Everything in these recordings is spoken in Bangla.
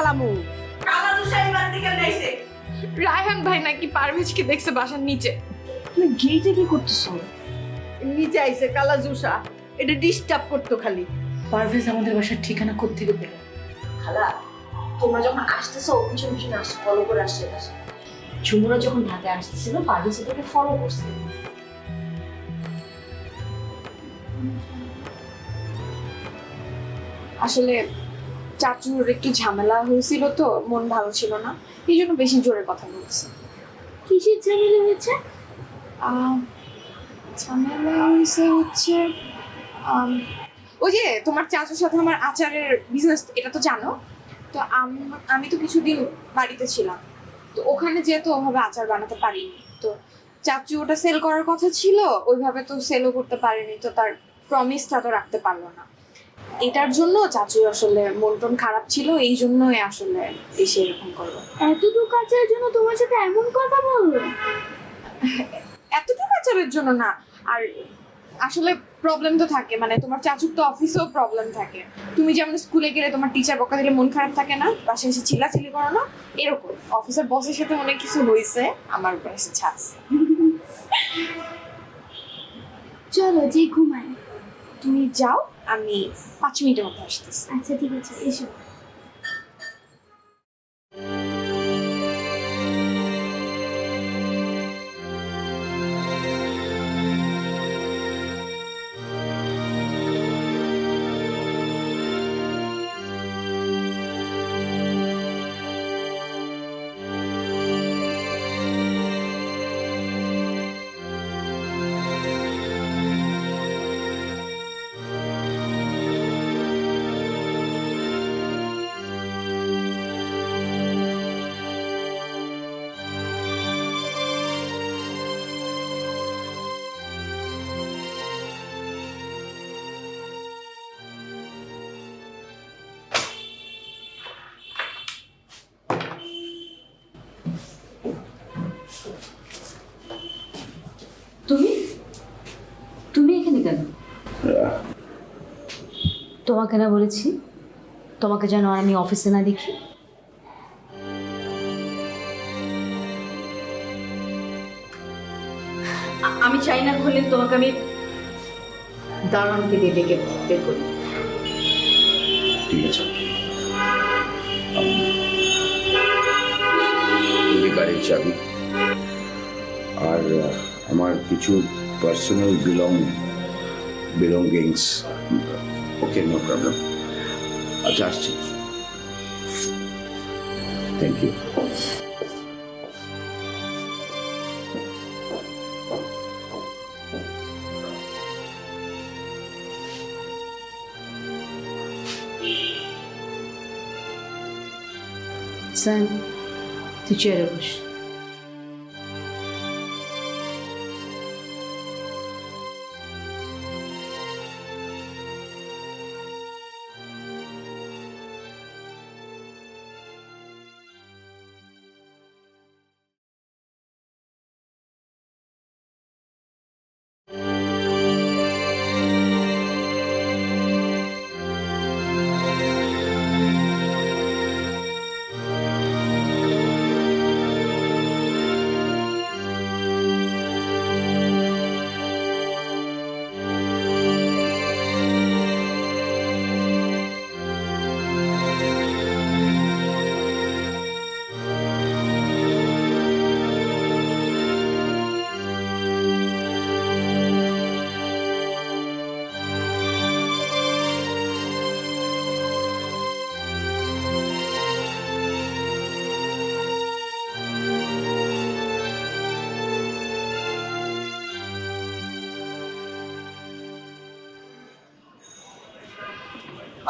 পালামু। কালা দুষা এই বাড়িতে কেমন আইছে? রায়হান ভাই নাকি পারভেজকে দেখছে বাসার নিচে। তুমি গেটে কি করতেছো? নিচে আইছে কালা জুসা, এটা ডিস্টার্ব করতো খালি। পারভেজ আমাদের বাসার ঠিকানা কোত্থেকে পেল? খালা তোমরা যখন আসতেছো পিছনে পিছনে আসছে ফলো করে আসছে বাসা। ঝুমুরা যখন ঢাকায় আসতেছিল পারভেজ ওদেরকে ফলো করছে। আসলে চাচুর একটু ঝামেলা হয়েছিল তো, মন ভালো ছিল না, এই জন্য বেশি জোরে কথা বলছে। কিসের ঝামেলা হয়েছে? ঝামেলা হয়েছে হচ্ছে ওই যে তোমার চাচুর সাথে আমার আচারের বিজনেস, এটা তো জানো তো। আমি তো কিছুদিন বাড়িতে ছিলাম, তো ওখানে যেহেতু ওভাবে আচার বানাতে পারিনি, তো চাচু ওটা সেল করার কথা ছিল, ওইভাবে তো সেলও করতে পারেনি, তো তার প্রমিসটা তো রাখতে পারলো না। এটার জন্য চাচু আসলে মন টন খারাপ ছিল, এই জন্যই আসলে এসে এরকম করলো। এতটুকু কাজের জন্য তোমার সাথে এমন কথা বললো? এতটুকু আচারের জন্য না, আর আসলে প্রবলেম তো থাকে, মানে তোমার চাচুর তো অফিসেও প্রবলেম থাকে। তুমি যেমন স্কুলে গেলে তোমার টিচার বকা দিলে মন খারাপ থাকে না, বাসায় এসে চিল্লাচিল্লি করো না, এরকম অফিসের বসের সাথে অনেক কিছু হয়েছে, আমার উপর এসে ছাড়। চলো যে ঘুমায়। তুমি যাও, আমি 5 মিনিটের মধ্যে আসতেছি। আচ্ছা ঠিক আছে এসো। তুমি তুমি এখানে কেন? তোমাকে না বলেছি তোমাকে যেন আর আমি অফিসে না দেখি? আমি চাই না হলে তোমাকে আমি দারোয়ানকে দিয়ে ডেকে বের করি। ঠিক আছে, এই গাড়ির চাবি আর আমার কিছু পার্সোনাল বিলঙ্গিংস। ওকে, নো প্রবলেম। আচ্ছা, আসছি। Thank you. স্যার তুই চেয়ারে বস।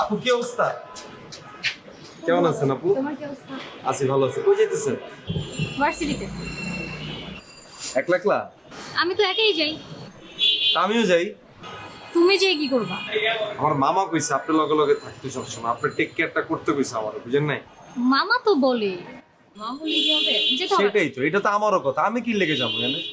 আপু কি অবস্থা? কেমন আছেন আপু? তোমার কি অবস্থা? আছি, ভালো আছি। কই যাইতেছেন? ভার্সিটিতে। একলা একলা? আমি তো একাই যাই। তা আমিও যাই। তুমি যে কি করবা? আমার মামা কইছে আপনার লগে লগে থাকতে সবসময়, আপনার টেক কেয়ারটা করতে কইছে আমার, বুঝেন নাই? মামা তো বলে, মামা বলে কি হবে? যেতে হবে। সেটাই তো, এটা তো আমারও কথা। আমি কি লেগে যাবো জানেন?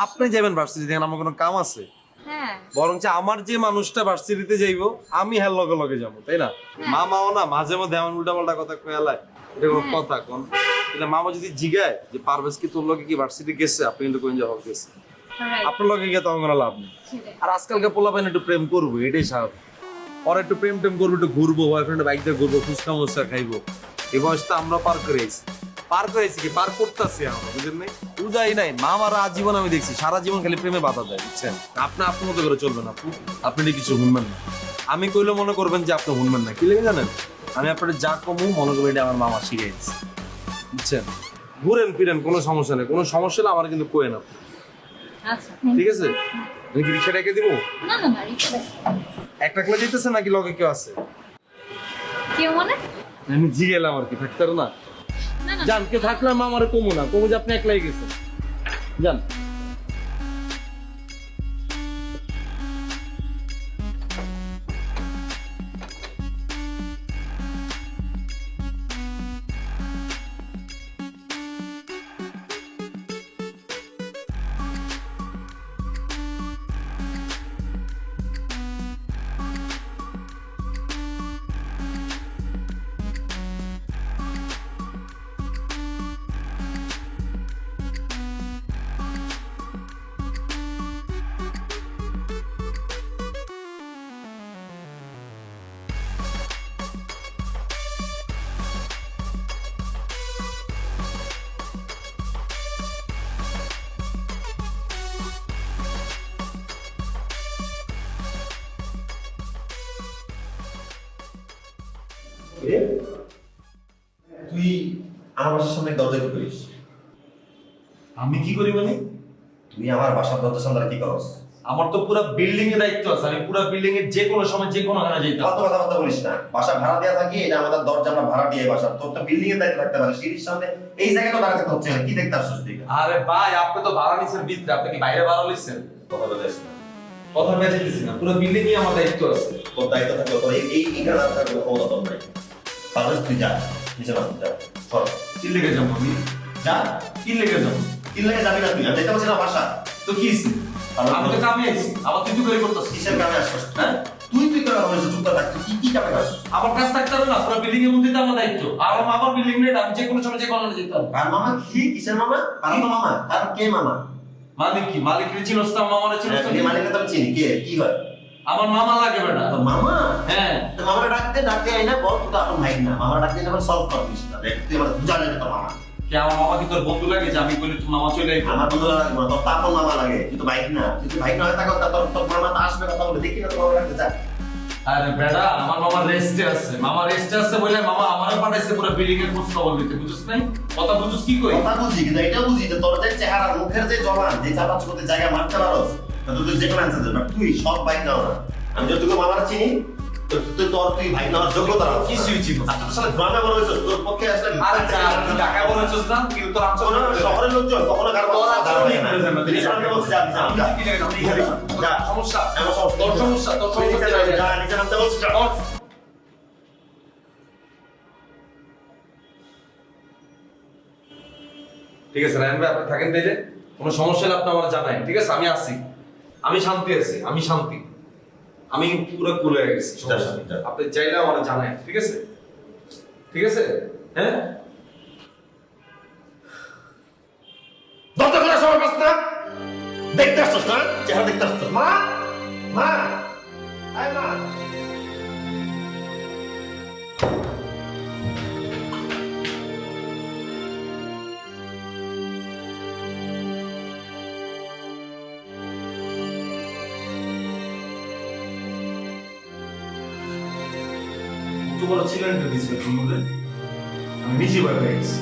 আপনি যাবেন ভার্সিটি, দেখেন আমার কোনো কাম আছে? হ্যাঁ বরঞ্চ আমার যে মানুষটা ভার্সিটিতে যাইবো আমি হ্যাঁ লগে লগে যাবো, তাই না? মামাও না মাঝে মধ্যে এমন উল্টাপাল্টা কথা কয়ালায়, এটা কোনো কথা কোন? এটা মামা যদি জিগায় যে পারভেজ কি তোর লগে কি ভার্সিটি গেছে, আপনি কিন্তু কোন জবাব গেছে, right, আপনার লগে গিয়ে তখন কোনো লাভ নেই। সেটাই। আর আজকালকে পোলাপাইন একটু প্রেম করবো, এটাই স্বাভাবিক। ওর একটু প্রেম টেম করবো, একটু ঘুরবো, বয়ফ্রেন্ড বাইক দিয়ে ঘুরবো, ফুচকা মুচকা খাইবো। এই বয়সটা আমরা পার করে আইছি, কি পার করতেছি আমরা, বুঝলেন নাই? বুঝাই নাই, মামারা আজীবন আমি দেখছি সারা জীবন খালি প্রেমে বাধা দেয়, বুঝছেন? আপনি আপনার মতো করে চলবেন, আপনি কিছু শুনবেন না। আমি কইলে মনে করবেন যে আপনি শুনবেন না, কি লেগে জানেন? আমি আপনার যা কমু মনে করবেন এটা আমার মামা শিখে দিচ্ছে, বুঝছেন? ঘুরেন ফিরেন, কোনো সমস্যা নেই, কোনো সমস্যা হলে আমার কিন্তু কোয়েন আপনি, আচ্ছা ঠিক আছে? আমি কি রিক্সা ডেকে দিব? না না না রিক্সা একটা ক্লাস যেতেছে নাকি লগে কেউ আছে? কেউ মানে আমি জিগেলাম আর কি, থাকতে না। না না যান, কেউ থাকলে আমার কমু না, কমু যে আপনি একলাই গেছেন, যান। তুই আমার বাসার সামনে দরজা কি করিস? আমি কি করি মানে? তুই আমার বাসার দরজার সামনে কি করস? আমার তো পুরো বিল্ডিং এর দায়িত্ব আছে, আমি পুরো বিল্ডিং এর যে কোনো সময় যে কোনো খানা যাইতাম। কত কথা বলিস না, বাসা ভাড়া দেওয়া থাকি, এটা আমাদের দরজা আমরা ভাড়া দিয়ে বাসা, তোর তো বিল্ডিং এর দায়িত্ব থাকতে পারে, সিঁড়ির সামনে এই জায়গায় তো দাঁড়াতে হচ্ছে না, কি দেখতে আসছিস তুই? আরে ভাই, আপনি তো ভাড়া নিছেন ভিতরে, আপনি কি বাইরে ভাড়া লইছেন? কথা বলিস না, কথা বেঁচে দিছি না, পুরো বিল্ডিং এ আমার দায়িত্ব আছে। তোর দায়িত্ব থাকলে তোর এই গাড়া থাকলে ক্ষমতা তোর নাই। তাহলে তুই যা, নিচে নাম যা, চল। কি লেগে যাবো আমি? যা, কি লেগে যাবো? কি লাগে যাবি না তুই? আমি যেতে পারছি না বাসা। তো কি হইছে? আমি তো কামে আইছি, আবার তুই করে করতেছিস। কিসের কামে আসছিস? হ্যাঁ, তুই করে বলিস চুপ করে থাক, তুই কি কামে আসছিস? আমার কাছে থাকতে হবে না, পুরো বিল্ডিং এর মধ্যে তো আমার দায়িত্ব। আর আমার বিল্ডিং নেই, আমি যে কোনো সময় যে কোনো যেতাম। আর মামা কি? কিসের মামা? কারণ তো মামা, আর কে মামা? মালিক কি? মালিকের চিনস না, মামারে চিনস না? এই মালিকটা তো আমি চিনি, কে কি হয়? আমার মামা লাগে বেটা। তোর মামা? হ্যাঁ, তো মামারা ডাকতে আই না, বল তুই তো আপন ভাই না, মামারা ডাকতে না সলভ করছিস না, দেখ তুই আমার জানিস তোর মামা। কি আমার মামা কি তোর বন্ধু লাগে যে আমি বলি তোর মামা চলে আইবো? আমার বন্ধু লাগবে না, তোর তো আপন মামা লাগে, তুই তো বাইক না, তুই তো বাইক না হয়ে থাকো, তোর মামা তো আসবে কথা বলে, দেখি না তোর মামা ডাকতে যা। আরে বেটা, আমার মামা রেস্টে আছে, মামা রেস্টে আছে বলে মামা আমারে পাঠাইছে পুরো বিল্ডিং এর খোঁজ খবর নিতে, বুঝছিস নাই? কথা বুঝছিস কি কই? কথা বুঝি, কিন্তু এটা বুঝি যে তোর যে চেহারা, মুখের যে জবান, যে চাপাচ করতে জায়গা মারতে পারোস, তুই যে কোনো অ্যান্সার দেবে, তুই সব বাইক নাও না। আমি যতটুকু মামার চিনি, তুই ভাই নেওয়ার যোগ্যতা রাখছিস। কিছুই ছিল না। আর তোর সাথে গ্রামে বড় হয়েছিস, তোর পক্ষে আসলে আরে যা, তুই ঢাকা বলেছিস না, কিন্তু তোর আচরণ শহরের লোকজন কখনো কারো তোর কথা আচরণ বলে ঠিক না। হয়ে যাবে। তুই সামনে বলছিস, যা, যা, যা। কি লাগে না? যা। সমস্যা, আমার সমস্যা, তোর সমস্যা, তোর তুই নিচে সমস্যা। নাম, যা, নিচে নামতে বলছিস, যা। ঠিক আছে রায়ন ভাই, আপনি থাকেন তাইলে, কোনো সমস্যা হলে আপনি আমার জানাই, ঠিক আছে? আমি আছি, আমি শান্তি আছি, আমি শান্তি, আমি পুরো কুল হয়ে গেছি। যা, যা। আপনি চাইলে আমার জানাই, ঠিক আছে? ঠিক আছে, হ্যাঁ? দরজা খোলার সময় পাস না? দেখতে আসছিস না? চেহারা দেখতে আসছিস? মা? মা? আয় মা। তোমার ছিলেন দিয়েছিল শুনলে, আমি নিজে ভয় পেয়ে গেছি।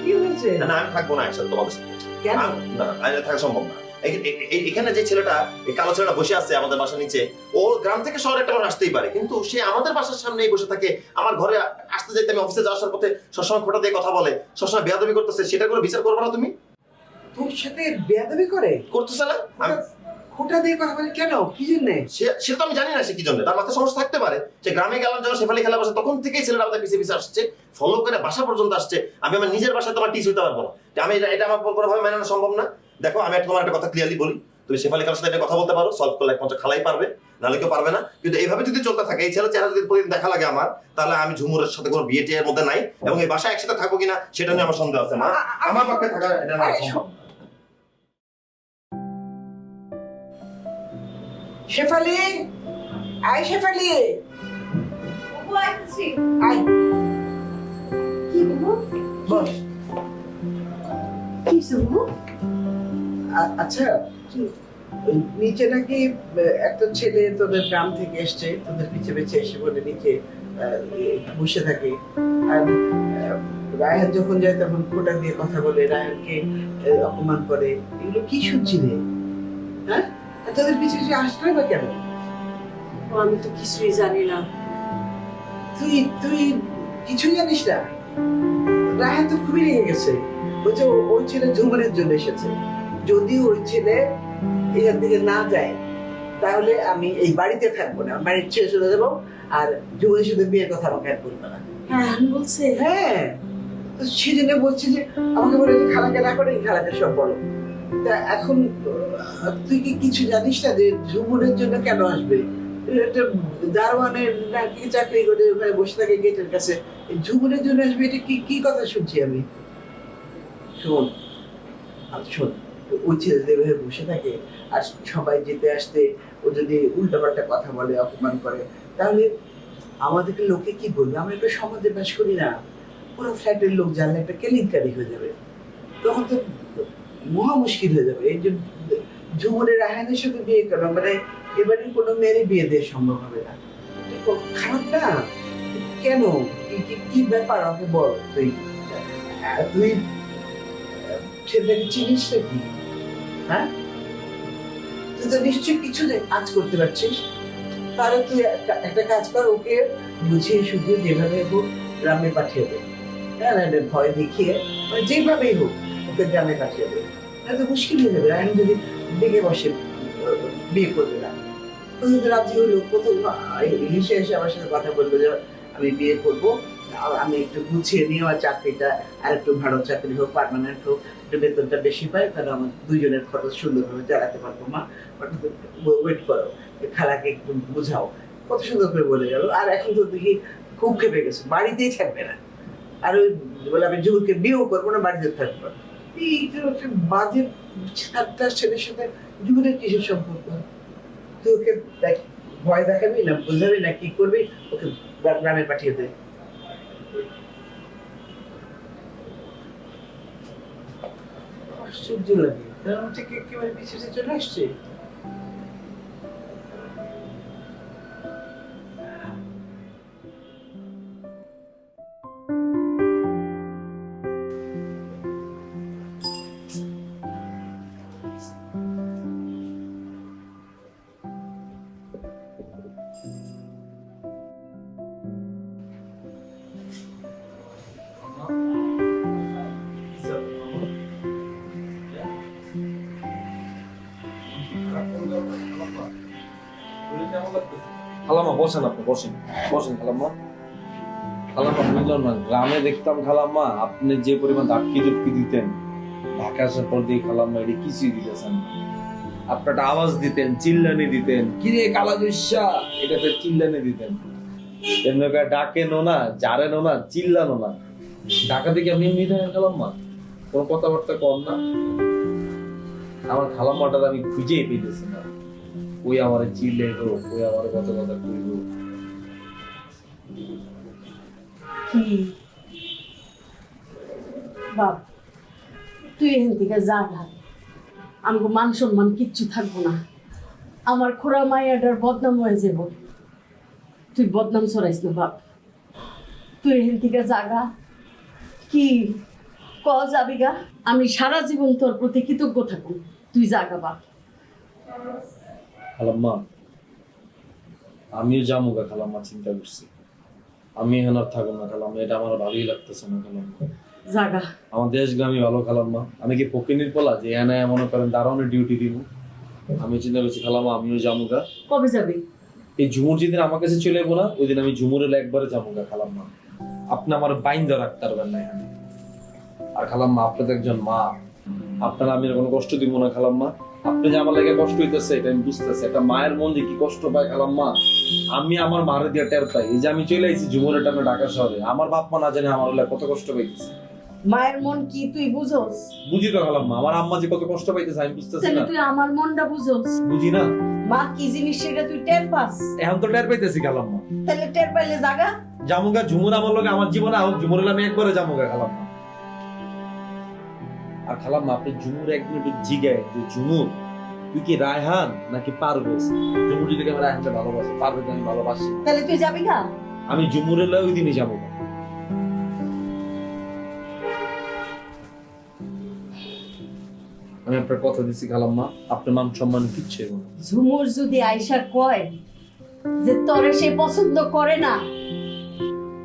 কি হয়েছে? না, আমি থাকবো না একসাথে তোমাদের সাথে। কেন? না, থাকা সম্ভব না। এখানে যে ছেলেটা, এই কালো ছেলেটা বসে আছে আমাদের বাসার নিচে, ও গ্রাম থেকে শহরে একটা মানুষ আসতেই পারে, কিন্তু সে আমাদের বাসার সামনেই বসে থাকে, আমার ঘরে আসতে যেতে, আমি অফিসে যাওয়ার পথে সবসময় খোটা দিয়ে কথা বলে, সবসময় বেয়াদবি করতেছে, সেটা করে বিচার করবো না তুমি? তোর সাথে বেয়াদবি করে? করতেছে না? খোটা দিয়ে কথা বলে কেন? কি জন্য? সে তো আমি জানি না সে কি জন্য, তার মাথায় সমস্যা থাকতে পারে। সে গ্রামে গেলাম যখন শেফালি খেলা বসে, তখন থেকেই ছেলেটা আমাদের পিছিয়ে পিছিয়ে আসছে, ফলো করে বাসা পর্যন্ত আসছে। আমি আমার নিজের বাসায় তোমার টিচ হইতে পারবো না, আমি এটা আমার কোনোভাবে মেনে নেওয়া সম্ভব না। দেখো, আমি তোমার একটা কথা ক্লিয়ারলি বলি, তুমি শেফালি খালার সাথে এটা কথা বলতে পারো, সলভ করলে একমাত্র খালাই পারবে, নাহলে কেউ পারবে না। কিন্তু এইভাবে যদি চলতে থাকে, এই ছেলে চেহারা যদি প্রতিদিন দেখা লাগে আমার, তাহলে আমি ঝুমুরের সাথে কোনো বিয়ে টিয়ের মধ্যে নাই, এবং এই বাসায় একসাথে থাকবো কিনা সেটা নিয়ে আমার সন্দেহ আছে মা। আমার পক্ষে থাকা এটা না সম্ভব। শেফালি, আয় শেফালি, আয়। বস। আচ্ছা, ওই নিচে নাকি একটা ছেলে তোদের গ্রাম থেকে এসছে, তোদের পিছে পিছে এসে বলে নিচে বসে থাকে, আর রায়হান যখন যায় তখন ফোঁটা দিয়ে কথা বলে, রায়হানকে অপমান করে। এগুলো কি শুনছিলে? হ্যাঁ, আর তোদের পিছে পিছে আসলে বা কেন? আমি তো কিছুই জানি না। তুই তুই কিছুই জানিস না? রায়হান তো খুবই রেগে গেছে, বলছে ওই ছেলে ঝুমুরের জন্য এসেছে। যদি ওই ছেলে এখান থেকে না যায় তাহলে আমি এই বাড়িতে থাকবো না, বাড়ি ছেড়ে চলে যাবো, আর ঝুমুরের সাথে বিয়ের কথা আমাকে আর বলবে না। হ্যাঁ বলছে। হ্যাঁ, তো সেজন্য বলছি যে আমাকে বলে যে খালাকে না করে খালাকে সব বলো। তা এখন তুই কি কিছু জানিস না যে ঝুমুরের জন্য কেন আসবে? একটা দারোয়ানের নাকি চাকরি করে ওখানে বসে থাকে গেটের কাছে, ঝুমুরের জন্য আসবে, এটা কি কি কথা শুনছি আমি? শোন, শোন, ওই ছেলে যেভাবে বসে থাকে আর সবাই যেতে আসতে ও যদি উল্টাপাল্টা কথা বলে, অপমান করে, তাহলে আমাদেরকে লোকে কি বলবে? আমরা একটা সমাজে বাস করি না, পুরো ফ্ল্যাটের লোক জানলে একটা কেলেঙ্কারি হয়ে যাবে, তখন তো মহা মুশকিল হয়ে যাবে। এই যে ঝুমুরের রায়হানের সাথে বিয়ে করা, মানে এবারে কোনো মেয়েরই বিয়ে দেওয়া সম্ভব হবে না। খারাপ না? কেন? কি ব্যাপার আমাকে বল। তুই তুই ছেলেটাকে চিনিস নাকি? হ্যাঁ, তুই তো নিশ্চয়ই কিছু কাজ করতে পারছিস। তাহলে তুই একটা কাজ কর, ওকে বুঝিয়ে শুধু যেভাবে হোক গ্রামে পাঠিয়ে দে। হ্যাঁ, ভয় দেখিয়ে, মানে যেভাবেই হোক ওকে গ্রামে পাঠিয়ে দে। তো মুশকিল হয়ে যাবে। রায়হান যদি ডেকে বসে বিয়ে করবে না, রাজি হলো, প্রথম হেসে হেসে আমার সাথে কথা বলবো যে আমি বিয়ে করবো, আমি একটু গুছিয়ে নিয়ে আমার চাকরিটা আর একটু ভালো চাকরি হোক, পার্মানেন্ট হোক, একটু বেতনটা বেশি পাই, তাহলে আমার দুইজনের খরচ সুন্দরভাবে চালাতে পারবো। মা ওয়েট করো, খালাকে একটু বুঝাও। কত সুন্দর করে বলে গেল। আর এখন তো দেখি খুব খেপে গেছে, বাড়িতেই থাকবে না। আর ওই বলে আমি যুবককে বিয়েও করবো না, বাড়িতে থাকবো। এই একটা বাজে তার ছেলের সাথে যুবকের কিসের সম্পর্ক? তুই ওকে ভয় দেখাবি না, বোঝাবি না, কি করবি? ওকে গ্রামে পাঠিয়ে দে। আশ্চর্য লাগে, গ্রাম থেকে একেবারে পিছিয়ে চলে আসছে। খালাম্মা বসেন, আপনি বসেন, বসেন খালাম্মা। খালাম্মা বুঝলাম না, গ্রামে দেখতাম খালাম্মা আপনি যে পরিমাণ ধাক্কি ধুক্কি দিতেন, ঢাকা আসার পর দিয়ে খালাম্মা এটা কিছুই দিতেছেন। আপনার আওয়াজ দিতেন, চিল্লানি দিতেন, কিরে কালা জুসা, এটাতে চিল্লানি দিতেন। এমনি ডাকেনো না, জারেনো না, চিল্লানো না। ঢাকা থেকে আপনি এমনি থাকেন খালাম্মা, কোনো কথাবার্তা কম না। আমার খালাম্মাটা আমি খুঁজেই পেতেছি না। ওই আমার চিল্লে হোক, ওই আমার কথা কথা কইব। বাপ, তুই এখান থেকে যা না, আমাকে মান সম্মান কিচ্ছু থাকবো না। আমার খোড়া মাইয়াটার বদনাম হয়ে যাব। তুই বদনাম ছড়াইস না বাপ, তুই এখান থেকে জাগা। কি ক যাবি গা? আমি সারা জীবন তোর প্রতি কৃতজ্ঞ থাকুন। তুই জাগা বাপ। খালাম্মা, আমিও যাবো গা খালাম্মা, চিন্তা করছি। আমি এখন আর থাকবো না খালাম্মা, এটা আমার ভালোই লাগতেছে না খালাম্মা। জাগা, আমার দেশ গ্রামই ভালো খালাম্মা। আমি কি ফকিনির পোলা যে এনে মনে করেন দারোয়ানের ডিউটি দিব? আমি চিন্তা করছি খালাম্মা আমিও যাবো গা। কবে যাবি? এই ঝুমুর যেদিন আমার কাছে চলে যাবো না, ওই দিন আমি ঝুমুরের একবারে যাবো গা খালাম্মা। আপনি আমার বাইন্দা রাখতে পারবেন না এখানে। আর খালাম্মা, আপনি তো একজন মা, আপনারা আমি কোনো কষ্ট দিব না খালাম্মা। আপনি যে আমার লাগে কষ্ট হইতেছে এটা আমি বুঝতেছি। একটা মায়ের মন যে কি কষ্ট পায় খালাম্মা, আমি আমার মারে দিয়ে টের পাই। এই যে আমি চলে আইছি ঝুমুরের টানে ঢাকা শহরে, আমার বাপ মা না জানে আমার লাগে কত কষ্ট পাইতেছে। মায়ের মন কি তুই বুঝোস? বুঝি তো খালাম্মা, আমার আম্মা যে কত কষ্ট পাইতেছে আমি বুঝতেছি তাহলে না। তুই আমার মনটা বুঝোস? বুঝি না, মা কি জিনিস সেটা তুই টের পাস? এখন তো টের পাইতেছি খালাম্মা। তাহলে টের পাইলে জাগা। জামুগা ঝুমুর আমার লগে আমার জীবনে আউক, ঝুমুর আমি একবারে জামুগা খালাম্মা। আর খালাম্মা আপনি ঝুমুর একদিন একটু জিগায় যে ঝুমুর তুই কি রায়হান নাকি পারভেজ? ঝুমুর যদি আমি রায়হানকে ভালোবাসি, পারভেজ আমি ভালোবাসি, তাহলে তুই যাবি না? আমি ঝুমুরের লগে ওই দিনই যাবো। আমি আপনার কথা দিচ্ছি খালাম্মা, আপনার মান সম্মান কিচ্ছু হবে না। ঝুমুর যদি আয়শা কয় যে তোরে সে পছন্দ করে না,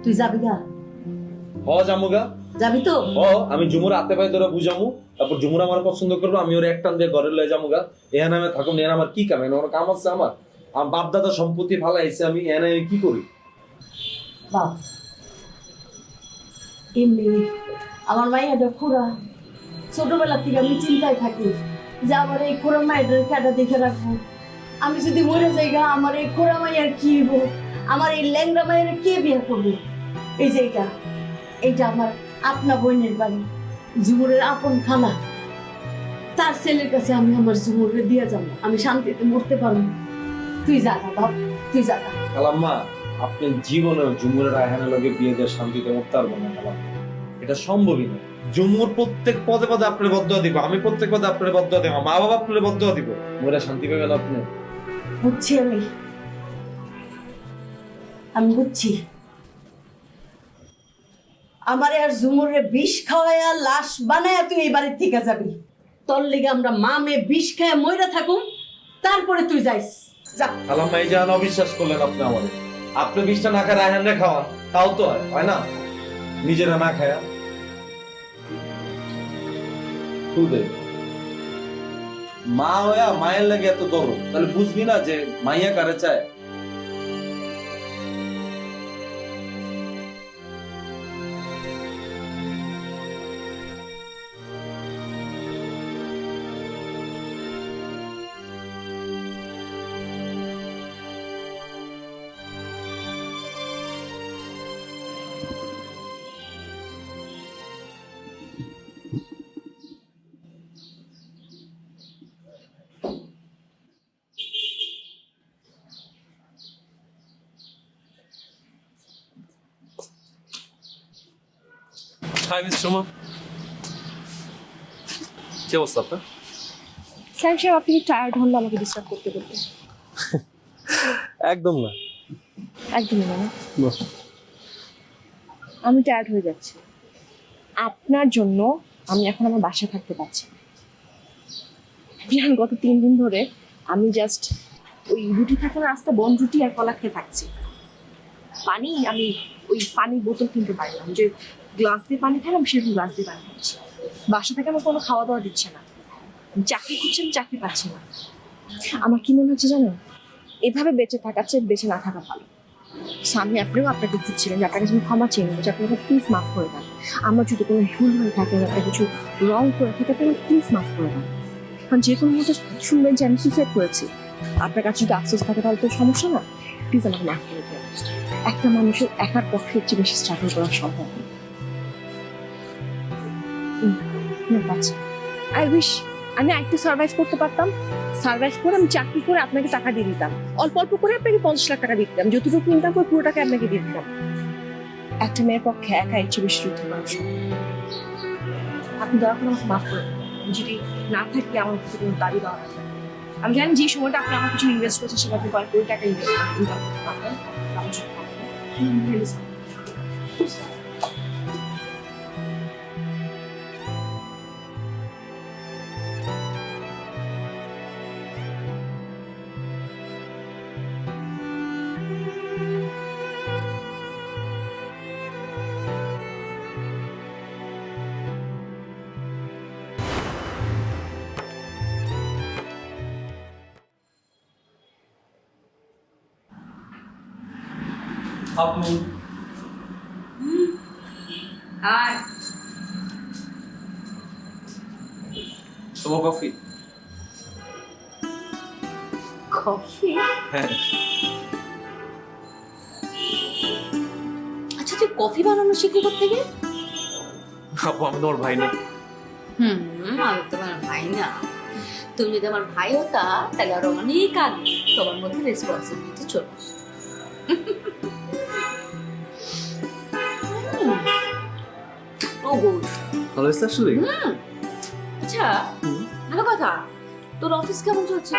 তুই যাবি না? জামুগা যাবি তো? আমি ঝুমুর হাতে পায়ে ধরে বুঝামু, তারপর ঝুমুর আমার পছন্দ করবো, আমি ওর এক টান দিয়ে ঘরে লয়ে যামুগা। এখানে আমি থাকুন, এখানে আমার কি কাম? এখানে আমার কাম আছে? আমার বাপ দাদা সম্পত্তি ফালাইছে, আমি এখানে আমি কি করি? বাপ এমনি আমার মাইয়াটা খুড়া, ছোটবেলা থেকে আমি চিন্তায় থাকি যে আমার এই খুড়া মায়ের কাটা দেখে রাখবো। আমি যদি মরে যাই গা, আমার এই খুড়া মাইয়ার কি হইব? আমার এই ল্যাংড়া মায়ের কে বিয়ে করবে? এই যে এইটা আমার আপনা বোনের বাড়ি, ঝুমুরের আপন খালা। তার ছেলের কাছে আমি আমার ঝুমুরে দিয়ে যাবো, আমি শান্তিতে মরতে পারবো। তুই যা না বাপ, তুই যা না। খালাম্মা আপনি জীবনে ঝুমুরের রায়হানের লগে বিয়ে দিয়ে শান্তিতে মরতে পারবো না খালাম্মা, এটা সম্ভবই না। ঝুমুর প্রত্যেক পদে পদে আপনার বদয়া দিব, আমি প্রত্যেক পদে আপনার বদয়া দিব, মা বাবা আপনার বদয়া দিব, মোরা শান্তি পাবেন আপনি? বুঝছি আমি বুঝছি। আমারে আর ঝুমুরে বিষ খাওয়ায়া লাশ বানায়া তুই এই বাড়ির থেকে যাবি। তোর লিগে আমরা মা মেয়ে বিষ খায় মইরা থাকুম, তারপরে তুই যাইস। যা। খালাম্মা এই যে অবিশ্বাস করলেন আপনি আমারে, আপনি বিষটা না খায় রায়হানরে খাওয়ান, তাও তো হয় না? নিজেরা না খায়া মা হইয়া মায়ের লাগে এত দরদ, তাহলে বুঝবি না যে মাইয়া কারে চায়? হাই মিস সোমা, কি অবস্থা আপনার? স্যার সাহেব আপনি টায়ার্ড হন না আমাকে ডিস্টার্ব করতে করতে? একদম না, একদমই না। আমি টায়ার্ড হয়ে যাচ্ছি আপনার জন্য। আমি এখন আমার বাসায় থাকতে পারছি না। বিহান গত 3 দিন ধরে আমি জাস্ট ওই রুটি থাকে না, রাস্তা বন রুটি আর কলা খেয়ে থাকছি। পানি আমি ওই পানির বোতল কিনতে পারলাম, যে গ্লাস দিয়ে পানি খেলাম সেরকম গ্লাস দিয়ে পানি খাচ্ছি। বাসা থেকে আমার কোনো খাওয়া দাওয়া দিচ্ছে না, চাকরি করছি আমি চাকরি পাচ্ছি না। আমার কি মনে হচ্ছে জানো, এভাবে বেঁচে থাকার চেয়ে বেঁচে না থাকা ভালো। সামনে আপনিও আপনাকে খুঁজছিলেন যে আপনাকে আমি ক্ষমা চেয়ে নেবো, যে আপনাকে প্লিজ মাফ করে দেন। আমার যদি কোনো ভুল হয়ে থাকে, একটা কিছু রং করে থাকে, তাহলে প্লিজ মাফ করে দেন। কারণ যে কোনো মতো শুনবেন যে আমি সুইসাইড করেছি, আপনার কাছে যদি আফসোস থাকে তাহলে তো সমস্যা না। প্লিজ আমাকে মাফ করে দেন। একটা মানুষের একার পক্ষে চেয়ে বেশি স্ট্রাগল করা সম্ভব না। আই উইশ আমি একটু সার্ভাইভ করতে পারতাম। সার্ভাইভ করে আমি চাকরি করে আপনাকে টাকা দিয়ে দিতাম, অল্প অল্প করে আপনাকে 50 লাখ টাকা দিতাম, যতটুকু ইনকাম করে পুরো টাকা আপনাকে দিয়ে দিতাম। একটা মেয়ের পক্ষে একা ইচ্ছে বেশি যুদ্ধ করা সম্ভব। আপনি দয়া করে আমাকে মাফ করে দেন। যদি না থাকি আমার কাছে কোনো দাবি দেওয়া না। আমি জানি যে সময়টা আপনি আমার কিছু ইনভেস্ট করছেন সেটা আপনি কয়েক কোটি টাকা ইনকাম করতে পারবেন। আপনি তোমার কফি কফি? হ্যাঁ। আচ্ছা তুই কফি বানানো শিখলি থেকে? আপু আমি তোমার ভাই না। আমি তোমার ভাই না। তুমি যদি আমার ভাই হতা তাহলে আরো অনেক আগে তোমার মধ্যে রেসপন্সিবিলিটি চলে আসতো। Oh, good. ভালো হয়েছে আসলে? আচ্ছা ভালো কথা, তোর অফিস কেমন চলছে?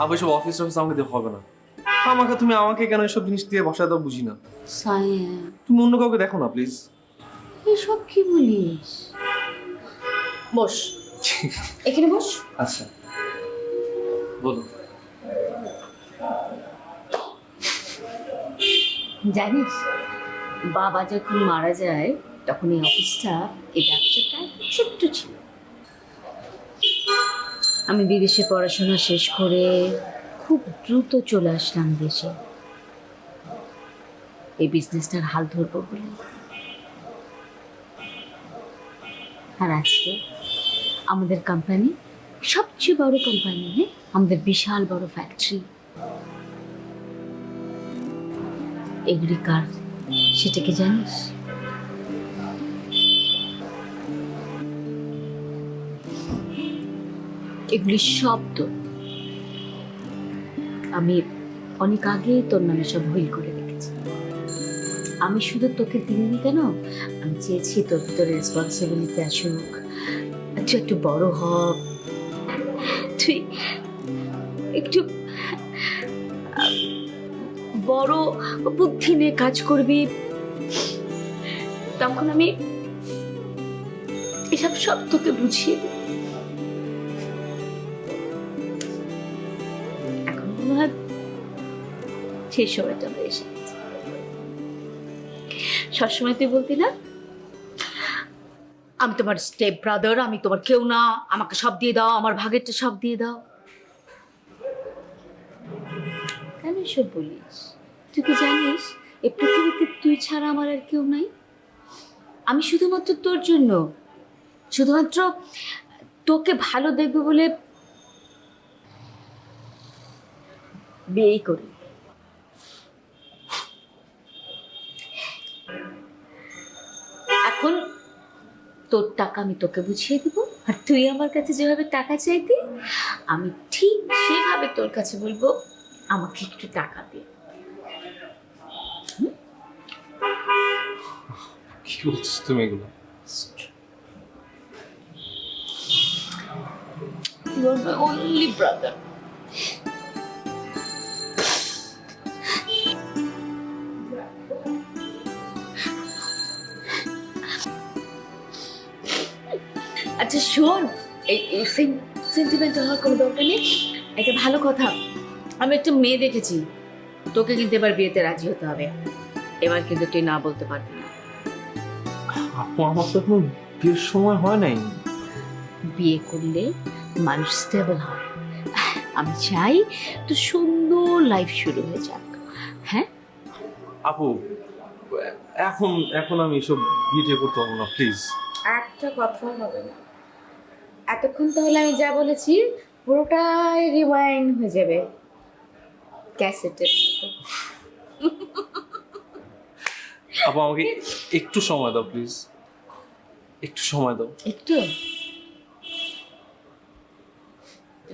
আপু এসব অফিস আমাকে দিয়ে হবে না। তুমি আমাকে কেন এসব জিনিস দিয়ে বসায় দাও বুঝি না। সায়েম, তুমি অন্য কাউকে দেখো না প্লিজ। এসব কি বলিস? বস, এখানে বস। আচ্ছা বলো। জানিস বাবা যখন মারা যায় তখন এই অফিসটা, এই ব্যবসাটা ছোট্ট ছিল। আমি বিদেশে পড়াশোনা শেষ করে খুব দ্রুত চলে আসলাম দেশে এই বিজনেসটার হাল ধরবো বলে। আর আজকে আমাদের কোম্পানি সবচেয়ে বড় কোম্পানি, হ্যাঁ, আমাদের বিশাল বড় ফ্যাক্টরি। এগুলি কার সেটা কি জানিস? এগুলি সব তো আমি অনেক আগে তোর নামে সব হুইল করে রেখেছি। আমি শুধু তোকে দিইনি কেন, আমি চেয়েছি তোর ভিতরে রেসপন্সিবিলিটি আসুক, তুই একটু বড় হ, তুই একটু বড় বুদ্ধি নিয়ে কাজ করবি। তখন আমি এসব সব তোকে বুঝিয়ে দিই। এখন মনে হয় সেই সময়টা এসে গেছে। সবসময় তুই বলতি না আমি তোমার স্টেপ ব্রাদার, আমি তোমার কেউ না, আমাকে সব দিয়ে দাও, আমার ভাগেরটা সব দিয়ে দাও। কেন এসব বলিস? তুই কি জানিস এই পৃথিবীতে তুই ছাড়া আমার আর কেউ নাই? আমি শুধুমাত্র তোর জন্য, শুধুমাত্র তোকে ভালো দেখবে বলে বিয়েই করি। এখন তোর টাকা আমি তোকে বুঝিয়ে দিব, আর তুই আমার কাছে যেভাবে টাকা চাইতি আমি ঠিক সেভাবে তোর কাছে বলবো আমাকে একটু টাকা দে। কি বলছিস তুমি এগুলো? You are my only brother. আচ্ছা শোন, এই সেন্টিমেন্টাল হওয়ার কোনো দরকার নেই। একটা ভালো কথা, আমি একটা মেয়ে দেখেছি, তোকে কিন্তু এবার বিয়েতে রাজি হতে হবে। এবার কিন্তু তুই না বলতে পারবি না। আপু আমার তো এখন বিয়ের সময় হয় নাই। বিয়ে করলে মানুষ স্টেবল হয়। আমি চাই তো সুন্দর লাইফ শুরু হয়ে যাক। হ্যাঁ আপু এখন এখন আমি এসব বিয়ে করতে পারবো না প্লিজ। একটা কথা হবে না, এতক্ষণ তাহলে আমি যা বলেছি পুরোটাই রিওয়াইন্ড হয়ে যাবে ক্যাসেটের মতো। আপু আমাকে একটু সময় দাও প্লিজ, একটু সময় দাও। একটু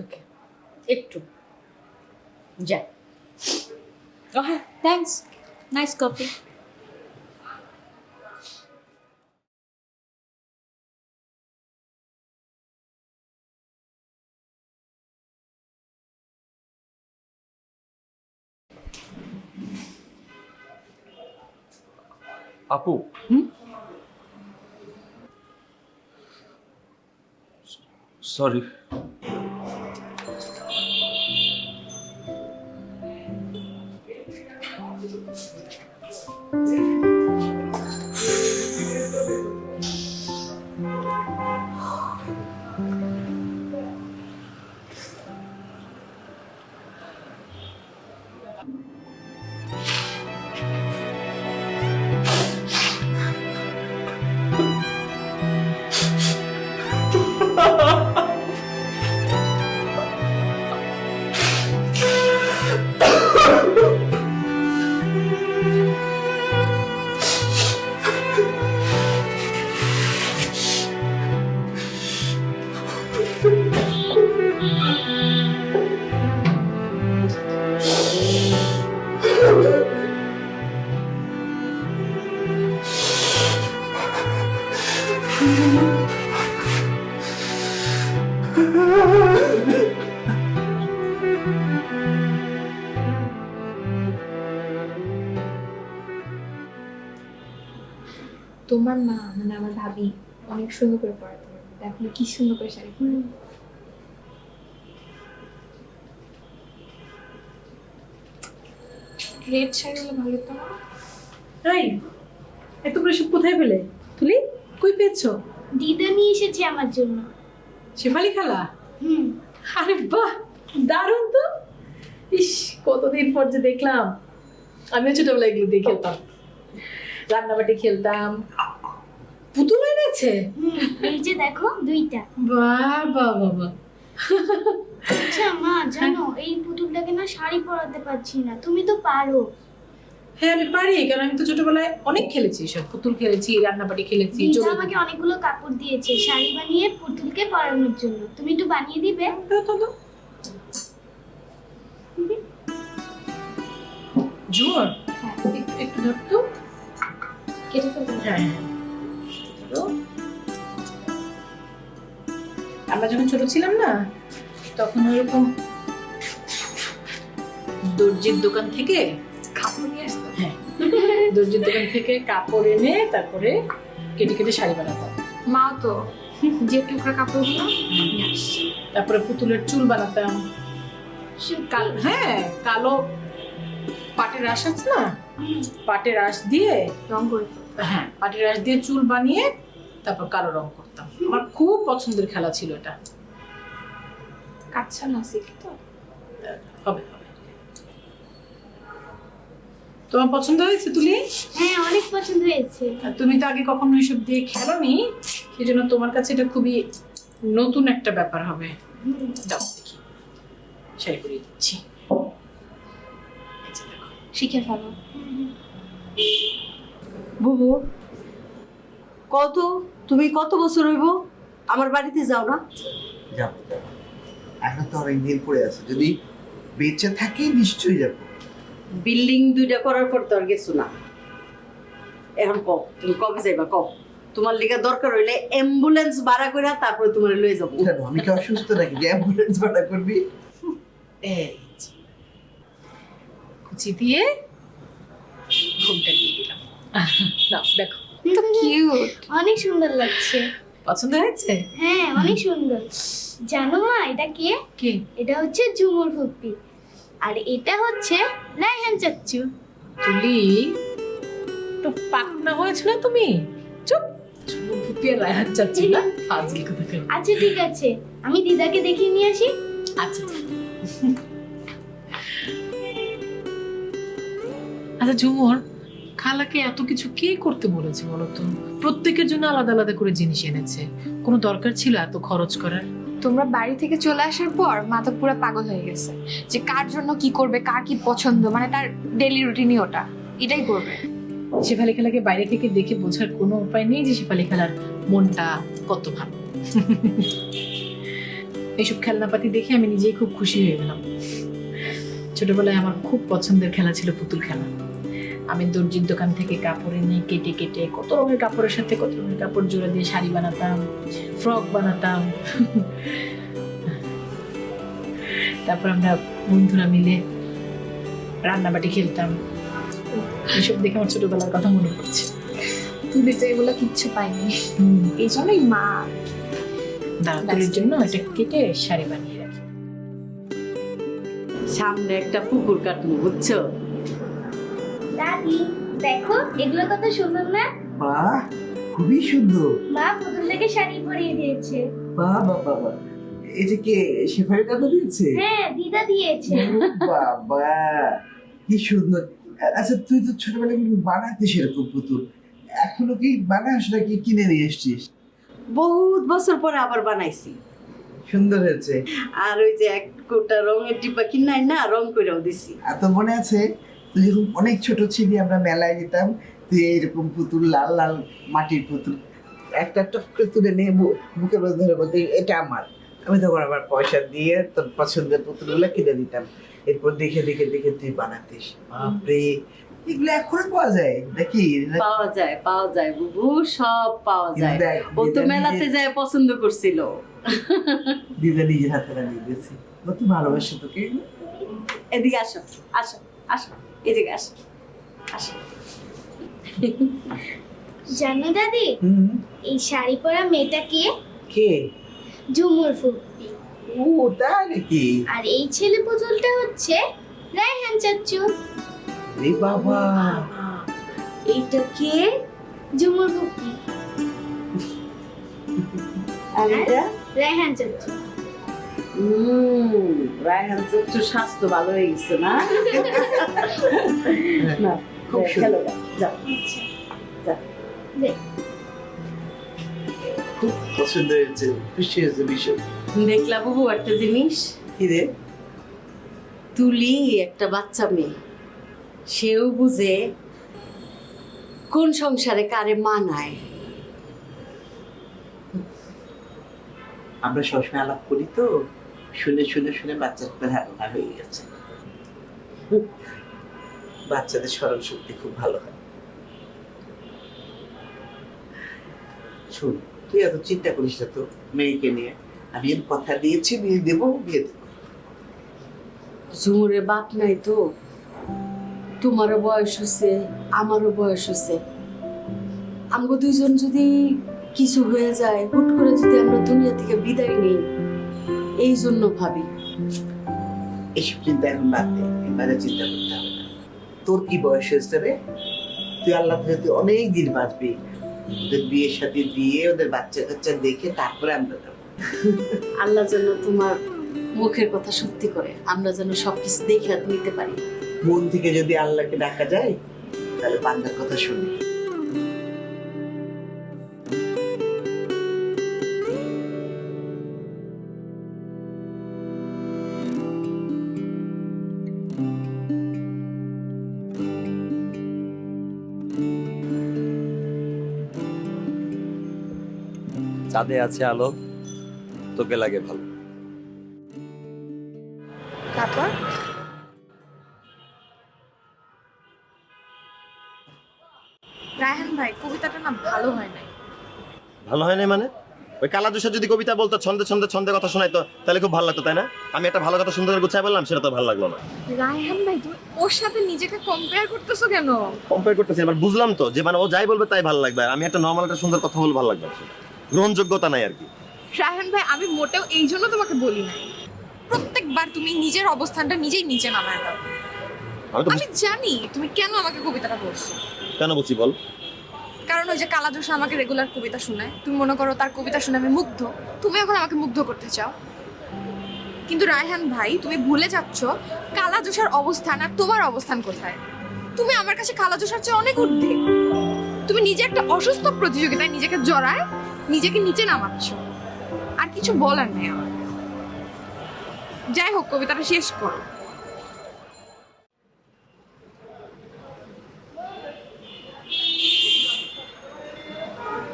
ওকে, একটু যা। হ্যাঁ থ্যাঙ্কস, নাইস কফি। আপু সরি। তোমার মা মানে আমার ভাবি অনেক সুন্দর করে পড়াতে পারে। দেখো না কি সুন্দর করে শাড়ি পরে। রেড শাড়ি হলে ভালো হতো না? এই তোমরা সব কোথায় পেলে? তুলি কই পেয়েছো? দিদা নিয়ে এসেছে আমার জন্য। শেফালি খালা? হুম। আরে বাহ, দারুণ তো। ইস, কতদিন পর যে দেখলাম। আমিও ছোটবেলায় এগুলো দিয়ে খেলতাম, রান্নাবাটি খেলতাম। পুতুল এনেছে? এই যে দেখো দুইটা। বাহ বাহ বাবা। আচ্ছা মা, জানো এই পুতুলটাকে না শাড়ি পরাতে পারছি না, তুমি তো পারো। হ্যাঁ আমি পারি, কারণ আমি তো ছোটবেলায় অনেক খেলেছি, সব পুতুল খেলেছি, রান্নাবাটি খেলেছি। দিদা আমাকে অনেকগুলো কাপড় দিয়েছে শাড়ি বানিয়ে পুতুলকে পরানোর জন্য, তুমি একটু বানিয়ে দিবে? জোর একটু ধর তো। কেটে ফেলতে হ্যাঁ, আমরা যখন ছোট ছিলাম না, তখন ওরকম দর্জির দোকান থেকে কাপড় নিয়ে আসতো। হ্যাঁ, দর্জির দোকান থেকে কাপড় এনে তারপরে কেটে কেটে শাড়ি বানাতাম। মা তো যে টুকরা কাপড়গুলো নিয়ে আসছে। তারপরে পুতুলের চুল বানাতাম। হ্যাঁ, কালো পাটের আঁশ আছে না, পাটের আঁশ দিয়ে রং করে। হ্যাঁ, পাটের আঁশ দিয়ে চুল বানিয়ে তারপর কালো রং করতাম। আমার খুব পছন্দের খেলা ছিল এটা। কাচ্চা না শিখি তো হবে হবে। তোমার পছন্দ হয়েছে তুলি? হ্ঁ, অনেক পছন্দ হয়েছে। আর তুমি তো আগে কখনো এসব দিয়ে খেলোনি, সেজন্য তোমার কাছে এটা খুবই নতুন একটা ব্যাপার হবে। দাও দেখি, শাড়ি পরিয়ে দিচ্ছি। শিখে ফেলো। বুবু, কত তুমি কত বছর হইব আমার বাড়িতে যাও না? যাবো, এখন তো অনেক দিন পড়ে আছে, যদি বেঁচে থাকি নিশ্চয়ই যাবো। বিল্ডিং দুইটা করার পর তো আর গেছো না। এখন কও তুমি কবে যাইবা, কও। তোমার লিগা দরকার হইলে অ্যাম্বুলেন্স ভাড়া করে তারপরে তোমার লয়ে যাবো। কেন, আমি কি অসুস্থ নাকি যে অ্যাম্বুলেন্স ভাড়া করবি? এই যে, কুচি দিয়ে ঘুমটা দিয়ে দিলাম। নাও দেখো, তো কিউট। অনেক সুন্দর লাগছে। পছন্দ হয়েছে? হ্যাঁ, অনেক সুন্দর। জানো মা এটা কে? কি? এটা হচ্ছে ঝুমুর ফুপি, আর এটা হচ্ছে রায়হান চাচ্চু। তুলি তো পাকনা হয়েছে না তুমি? চুপ, ফুপিয়ে রায়হান চাচ্ছি না, ফাজিল কথা কেন। আচ্ছা ঠিক আছে, আমি দিদাকে দেখিয়ে নিয়ে আসি। আচ্ছা আচ্ছা ঝুমুর, খালাকে এত কিছু কে করতে বলেছে বলতো? প্রত্যেকের জন্য আলাদা আলাদা করে জিনিস এনেছে, কোনো দরকার ছিল এত খরচ করার? তোমরা বাড়ি থেকে চলে আসার পর মা তো পুরো পাগল হয়ে গেছে যে কার জন্য কি করবে, কার কি পছন্দ, মানে তার ডেইলি রুটিনই ওটা, এটাই করবে। শেফালি খেলাকে বাইরে থেকে দেখে বোঝার কোনো উপায় নেই যে শেফালি খেলার মনটা কত ভালো। এইসব খেলনাপাতি দেখে আমি নিজেই খুব খুশি হয়ে গেলাম। ছোটবেলায় আমার খুব পছন্দের খেলা ছিল পুতুল খেলা। আমি দর্জির দোকান থেকে কাপড় এনে কেটে কেটে কত রঙের কাপড়ের সাথে কত রঙের কাপড় জোড়া দিয়ে শাড়ি বানাতাম, ফ্রক বানাতাম। তারপর আমরা বন্ধুরা মিলে রান্নাবাটি খেলতাম। এসব দেখে আমার ছোটবেলার কথা মনে পড়ছে। তুমি তো এগুলো কিচ্ছু পাইনি, এই জন্যই মা দাঁড়ানোর জন্য এটা কেটে শাড়ি বানিয়ে রাখি। সামনে একটা পুকুর কাটবো, বুঝছো? দাদি দেখো, এগুলো কত সুন্দর না? বাহ, খুবই সুন্দর। মা পুতুলটাকে শাড়ি পরিয়ে দিয়েছে। বাহ বাহ বাহ বাহ। এই যে কে, শেফালি দাদা দিয়েছে? হ্যাঁ, দিদা দিয়েছে। বাবা কি সুন্দর। আচ্ছা তুই তো ছোটবেলায় কিন্তু বানাতিস এরকম পুতুল, এখনো কি বানাস নাকি কিনে নিয়ে এসছিস? বহুত বছর পরে আবার বানাইছি। সুন্দর হয়েছে। আর ওই যে এক কোটা রঙের ডিব্বা কিনাই না, রং করেও দিছি। আর তো মনে আছে তুই যখন অনেক ছোট ছিলি, আমরা মেলায় যেতাম, তুই এইরকম পুতুল, লাল লাল মাটির পুতুল একটা টপ করে তুলে নিয়ে বুকের মধ্যে ধরে বলতে এটা আমার। আমি তখন আবার পয়সা দিয়ে তোর পছন্দের পুতুলগুলো কিনে দিতাম। এরপর দেখে দেখে দেখে তুই বানাতিস। বাপরে, এগুলো এখনো পাওয়া যায় নাকি? পাওয়া যায় বুবু, সব পাওয়া যায়। দেখ, ও তো দিদা মেলাতে নিজে- যায় পছন্দ করছিল। দিদা নিজের হাতে বানিয়ে দিয়েছে, কত ভালোবাসে তোকে। এদিকে আসো, আসো আসো, এদিকে আসো, আসো। জানো দাদি এই শাড়ি পরা মেয়েটা কে? কে? ঝুমুর ফুপি। ও তাই নাকি? আর এই ছেলে পুতুলটা হচ্ছে রায়হান চাচু। রে বাবা, এইটা কে? ঝুমুর ফুপি আর এটা? রায়হান চাচু। রায়হান একটু স্বাস্থ্য ভালো হয়ে গেছে না? না, খুব খেলো সুন্দর। যাও। খুব পছন্দ হয়েছে, খুশি হয়েছে ভীষণ। দেখলা বাবু একটা জিনিস, কি রে? তুলি একটা বাচ্চা মেয়ে, সেও বুঝে কোন সংসারে কারে মানায়। আমরা সবসময় আলাপ করি তো, শুনে শুনে শুনে বাচ্চার ধারণা হয়ে গেছে। বাচ্চাদের স্মরণ শক্তি খুব ভালো হয়। শোন, তুই এত চিন্তা করিস না তো মেয়েকে নিয়ে। আমি এর কথা দিয়েছি, বিয়ে দেবো, বিয়ে দেবো। ঝুমুরের বাপ নাই তো, তোমারও বয়স হচ্ছে, আমারও বয়স হচ্ছে। আমরা দুইজন যদি কিছু হয়ে যায়, হুট করে যদি আমরা দুনিয়া থেকে বিদায় নিই, এই জন্য ভাবি। এসব চিন্তা এখন বাদ দে, এবারে চিন্তা করতে হবে না। তোর কি বয়স হয়েছে রে? তুই আল্লাহ তুই অনেক দিন বাঁচবি। ওদের বিয়ের সাথে দিয়ে ওদের বাচ্চা কাচ্চা দেখে তারপরে আমরা যাবো। আল্লাহ যেন তোমার মুখের কথা সত্যি করে, আমরা যেন সবকিছু দেখে নিতে পারি। মন থেকে যদি আল্লাহকে ডাকা যায়, তাহলে বান্দার কথা শুনি। চাঁদে আছে আলো, তোকে লাগে ভালো। তারপর রায়হান ভাই কবিতাটা না ভালো হয় নাই। ভালো হয় না মানে? ওই কালা দুষা যদি কবিতা বলতো, ছন্দে ছন্দে ছন্দে কথা শোনাইতো, তাহলে খুব ভালো লাগতো, তাই না? আমি একটা ভালো কথা সুন্দর করে গুছাই বললাম, সেটা তো ভালো লাগলো না। রায়হান ভাই তুমি ওর সাথে নিজেকে কম্পেয়ার করতেছো কেন? কম্পেয়ার করতেছি, এবার বুঝলাম তো যে মানে ও যাই বলবে তাই ভালো লাগবে, আর আমি একটা নর্মাল একটা সুন্দর কথা বলবো ভালো লাগবে, গ্রহণযোগ্যতা নাই আর কি। রায়হান ভাই আমি মোটেও এই জন্য তোমাকে বলি নাই। প্রত্যেকবার তুমি নিজের অবস্থানটা নিজেই নিচে নামায় দাও। আমি তো আমি জানি তুমি কেন আমাকে কবিতাটা বলছো। কেন বলছি বল? কারণ ওই যে কালাজোসা আমাকে রেগুলার কবিতা শোনায়, তুমি মনে করো তার কবিতা শুনে আমি মুগ্ধ, তুমি এখন আমাকে মুগ্ধ করতে চাও। কিন্তু রায়হান ভাই তুমি ভুলে যাচ্ছ কালাজোসার অবস্থান আর তোমার অবস্থান কোথায়। তুমি আমার কাছে কালাজোসার চেয়ে অনেক ঊর্ধ্বে। তুমি নিজে একটা অসুস্থ প্রতিযোগিতায় নিজেকে জড়ায় নিজেকে নিচে নামাচ্ছ। আর কিছু বলার নেই আমার। যাই হোক কবিতাটা শেষ করো।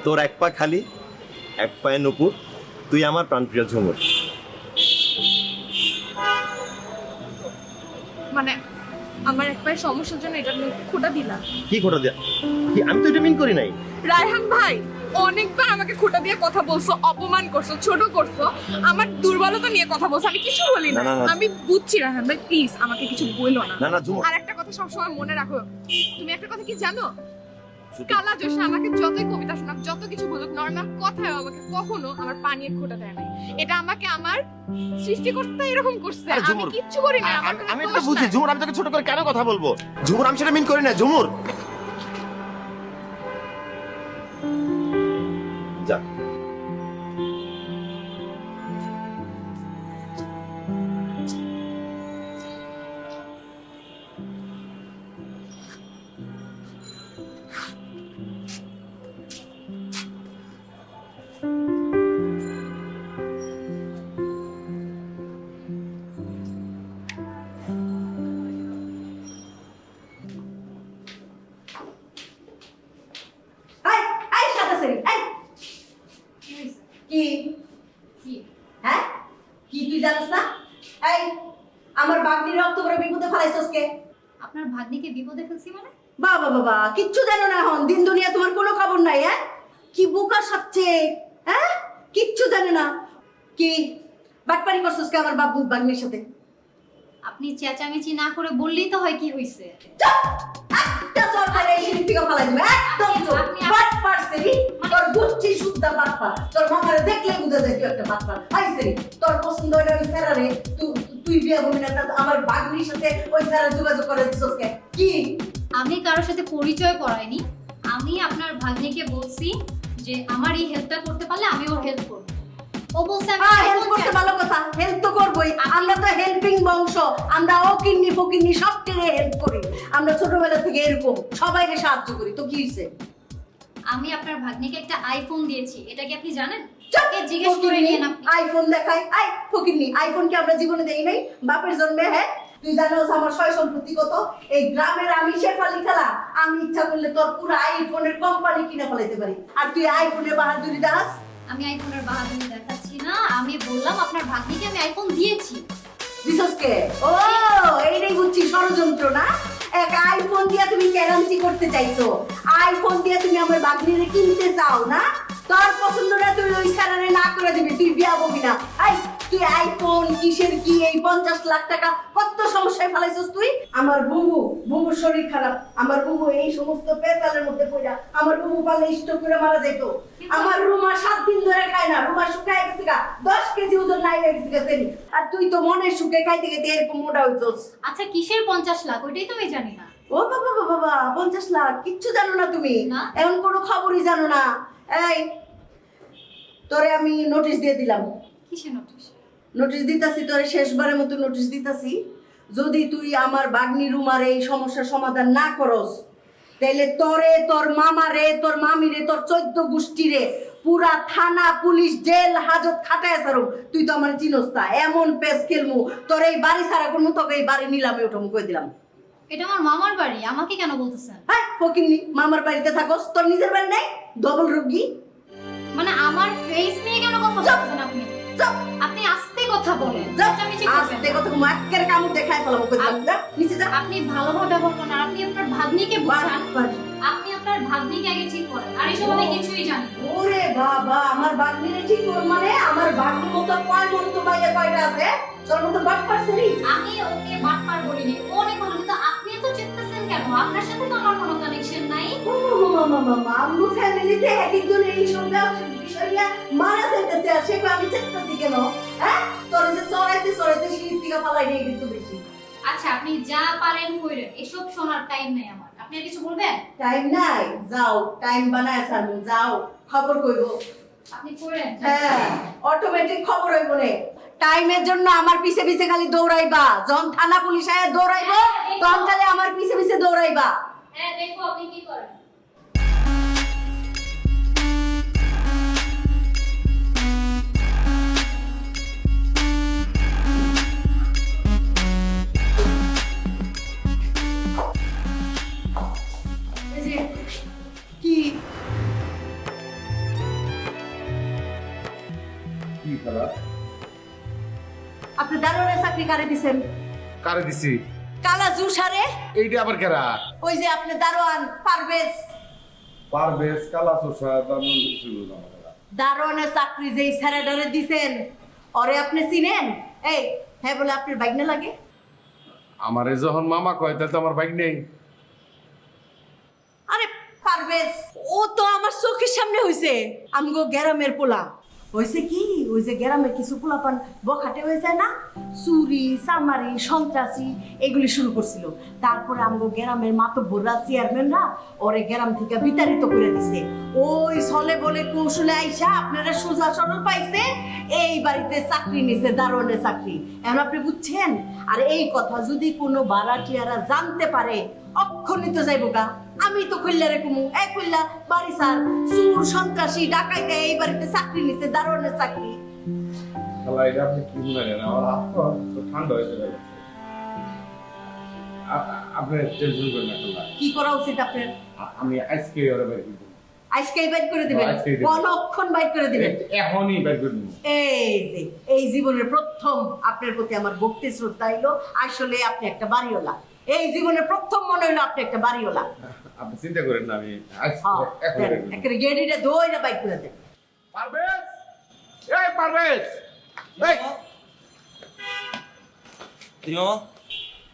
তোর এক পা খালি, এক পায়ে নুপুর, তুই আমার প্রাণপ্রিয় ঝুমুর। মানে আমার এক পায়ের সমস্যার জন্য এটা খোটা দিলাম। কি খোটা দিয়া? কি আমি তো এটা মিন করি নাই। রায়হান ভাই অনেকবার আমাকে খোটা দিয়ে কথা বলছো, অপমান করছো, ছোট করছো, আমার দুর্বলতা নিয়ে কথা বলছো, আমি কিছু বলি না। না, না, না। আমি বুঝছি রায়হান ভাই, প্লিজ আমাকে কিছু বলো না। না না ঝুমুর, আর একটা কথা সবসময় মনে রাখো, তুমি একটা কথা কি জানো, কালা জোসা আমাকে যতই কবিতা শোনাক, যত কিছু বলুক, নর্মাল কথায় আমাকে কখনো আমার পানিয়ে খোটা দেয় নাই। এটা আমাকে আমার সৃষ্টিকর্তা এরকম করছে, আরে আমি ঝুমুর, কিচ্ছু করি না। আমার কোনো আমি দোষ এটা বুঝি নাই। ঝুমুর, আমি তোকে ছোট করে কেন কথা বলবো? ঝুমুর আমি সেটা মিন করি না ঝুমুর। যা এই এই সাদা সেরি এই কি হ্যাঁ কি তুই জানিস না? এই আমার বাগনির রক্ত করে বিপদে ফেলাইছস কে? আপনার ভাগ্নিকে বিপদে ফেলছি মানে? বাবা বাবা কিচ্ছু জানো না এখন, দিন দুনিয়া তোমার কোনো খবর নাই। হ্যাঁ কি বোকা সাচ্ছে, হ্যাঁ কিচ্ছু জানে না। কি বাটপারি করছস কে আমার বাবু বাগনির সাথে? আপনি চেঁচামেচি না করে বললেই তো হয় কি হইছে। চুপ! একটা চড় মারে এই সিঁড়ি থেকে ফালাই দিবে একদম চোখ বাট পারছেরি তোর বুঝছি শুদ্ধ বাট পার তোর মামারে দেখলে বুঝা যায় তুই একটা বাট পার আইছেরি তোর পছন্দ হইলো ওই স্যারারে তুই বিয়া করবি না আমার বাগনির সাথে ওই স্যারা যোগাযোগ করে দিছস কে কি আমি কারোর সাথে পরিচয় করাইনি আমি আপনার ভাগ্নিকে বলছি যে আমার এই হেল্পটা করতে পারলে আমি ওর হেল্প করব ও বলছে আমি হেল্প করতে ভালো কথা হেল্প তো করবই আমরা তো হেল্পিং বংশ আমরা ও কিন্নি ফকিন্নি সব টেনে হেল্প করি আমরা ছোটবেলা থেকে এরকম সবাইকে সাহায্য করি তো কি হইছে আমি আপনার ভাগ্নিকে একটা আইফোন দিয়েছি এটা কি আপনি জানেন তাকে জিজ্ঞেস করে নিয়েন আপনি আইফোন দেখাই আই ফকিন্নি আইফোন কি আমরা জীবনে দেই নাই বাপের জন্মে হ্যাঁ তুই জানোস আমার সয় সম্পত্তি কত এই গ্রামের আমি শেফালি খেলা আমি ইচ্ছা করলে তোর পুরো আইফোনের কোম্পানি কিনে ফেলাইতে পারি আর তুই আইফোনের বাহাদুরি দাস আমি আইফোনের বাহাদুরি দেখাচ্ছি না আমি বললাম আপনার ভাগ্নিকে আমি আইফোন দিয়েছি দিছসকে ও এইটাই বুঝছি ষড়যন্ত্র না এক আইফোন দিয়ে তুমি গ্যারান্টি করতে চাইছো আইফোন দিয়ে তুমি আমার বাগনিরে কিনতে চাও না তোর পছন্দ না তুই ওই স্যারারে না করে দিবি তুই বিয়া বলবি না আই তুই আইফোন কিসের কি এই 50 লাখ টাকা কত সমস্যায় ফেলাইছস তুই আমার বুবুর শরীর খারাপ আমার বুবু এই সমস্ত পেছালের মধ্যে পড়া আমার বুবু পালে স্ট্রোক করে মারা যাইতো আমার রুমা 7 দিন ধরে খায় না রুমা শুকায় গেছে গা 10 কেজি ওজন নাই হয়ে গেছে গেছে আর তুই তো মনে সুখে খাইতে খাইতে এরকম মোটা হইছস আচ্ছা কিসের 50 লাখ ওইটাই তো আমি জানি না ও বাবা বাবা বাবা 50 লাখ কিচ্ছু জানো না তুমি না। এখন কোনো খবরই জানো না এই তোরে আমি নোটিশ দিয়ে দিলাম কিসের নোটিশ নোটিশ দিতাছি তোরে শেষবারের মতো নোটিশ দিতাছি যদি তুই আমার বাগনি রুমার এই সমস্যার সমাধান না করস তাইলে তোরে তোর মামারে তোর মামিরে তোর 14 গোষ্ঠীরে পুরা থানা পুলিশ জেল হাজত খাটায় সারু তুই তো আমার চিনস না এমন পেস খেলমু তোর এই বাড়ি সারা কোন তোকে এই বাড়ি নিলামে ওটা কই দিলাম এটা আমার মামার বাড়ি আমাকে কেন বলতেছেন হ্যাঁ ফকিন্নি মামার বাড়িতে থাকস তোর নিজের বাড়ি নাই ডবল রুগী মানে আমার ফেস নিয়ে কেন কথা বলছেন আপনি চুপ আপনি আস্তে কথা বলেন চেঁচামেচি আস্তে করবেন কথা মাক্কের কামড় দেখায় ফেলাবো কই দিলাম যা নিচে যা আপনি ভালোভাবে ব্যবহার করেন আর আপনি আপনার ভাগ্নিকে বুঝান বাড়ি। আপনি আপনার ভাগ্নিকে আগে ঠিক করেন আর এসব আমি কিছুই জানি না। ওরে বাবা আমার বাগনিরে ঠিক কর মানে আমার বাগনির মতো কয় মন্ত বাইরে কয়টা আছে তোর মতো বাট পারছরি আমি ওকে বাটপার বলিনি ও অনেক ভালো কিন্তু আপনি তো চেপতেছেন কেন আপনার সাথে তো আমার কোনো কানেকশন নাই মামা আমগো ফ্যামিলিতে একজন এই সব বিষয় নিয়ে মারা যাইতেছে আর সে আমি চেষ্টাছি কেন হ্যাঁ তোর যে চড়াইতে সিঁড়ি থেকে ফালাই নিয়ে কিন্তু বেশি আচ্ছা আপনি যা পারেন কইরেন এসব শোনার টাইম নাই আমার আপনি আর কিছু বলবেন টাইম নাই যাও টাইম বানায় সারমু যাও খবর কইবো আপনি কইরেন হ্যাঁ অটোমেটিক খবর হইব নে টাইমের জন্য আমার পিছে পিছে খালি দৌড়াইবা যখন থানা পুলিশ আয়া দৌড়াইবো তখন খালি আমার পিছে পিছে দৌড়াইবা হ্যাঁ দেখো আপনি কি করেন কি কি খেলা আপনি দারোয়ানের চাকরি কারে দিছেন কারে দিছি কালা জুসারে এইটা আবার কেরা ওই যে আপনি দারোয়ান পারভেজ পারভেজ কালা চোষা তেমন কিছু না দারোয়ানের চাকরি যেই স্যারেডারে দিছেন ওরে আপনি চিনেন এই হ্যাঁ বলে আপনার বাইক না লাগে আমারে যখন মামা কয় তাহলে তো আমার বাইক নেই আরে পারভেজ ও তো আমার চোখের সামনে হইছে আমগো গ্রামের পোলা হইছে কি ওই যে গ্রামে কিছু পোলাপান বখাটে হয়ে যায় না চুরি চামারি সন্ত্রাসী এগুলি শুরু করছিল তারপরে আমগো গ্রামের মাতব্বররা চেয়ারম্যানরা ওরে গ্রাম থেকে বিতাড়িত করে দিছে ওই ছলে বলে কৌশলে আইসা আপনারা সোজা সরল পাইছে এই বাড়িতে চাকরি নিছে দারোয়ানের চাকরি এখন আপনি বুঝছেন আর এই কথা যদি কোনো বারাটিয়ারা জানতে পারে অক্ষণিত যাইব গা আমি তো কইলা রেকুমু এক কইলা বাড়ি স্যার চুর সন্ত্রাসী ডাকাইতে এই বাড়িতে চাকরি নিছে দারোয়ানের চাকরি খালা এটা আপনি কি বলেন আমার হাত তো ঠান্ডা হয়ে যাবে আপনি টেনশন করেন না খালা কি করা উচিত আপনার আমি আজকে ওরে বাইর করে দেব আজকেই বাইর করে দিবেন আজকেই দেব। কোনক্ষণ বাইর করে দিবেন এখনই বাইর করে দেব এই যে এই জীবনের প্রথম আপনার প্রতি আমার ভক্তি শ্রদ্ধা হইলো আসলে আপনি একটা বাড়িওয়ালা এই জীবনের প্রথম মনে হইলো আপনি একটা বাড়িওয়ালা আপনি চিন্তা করেন না আমি আজকে এখন বাইর করে দেব। একটা গেড়িটা দইরা বাইর করে দেন পারভেজ এই পারভেজ এই কি মামা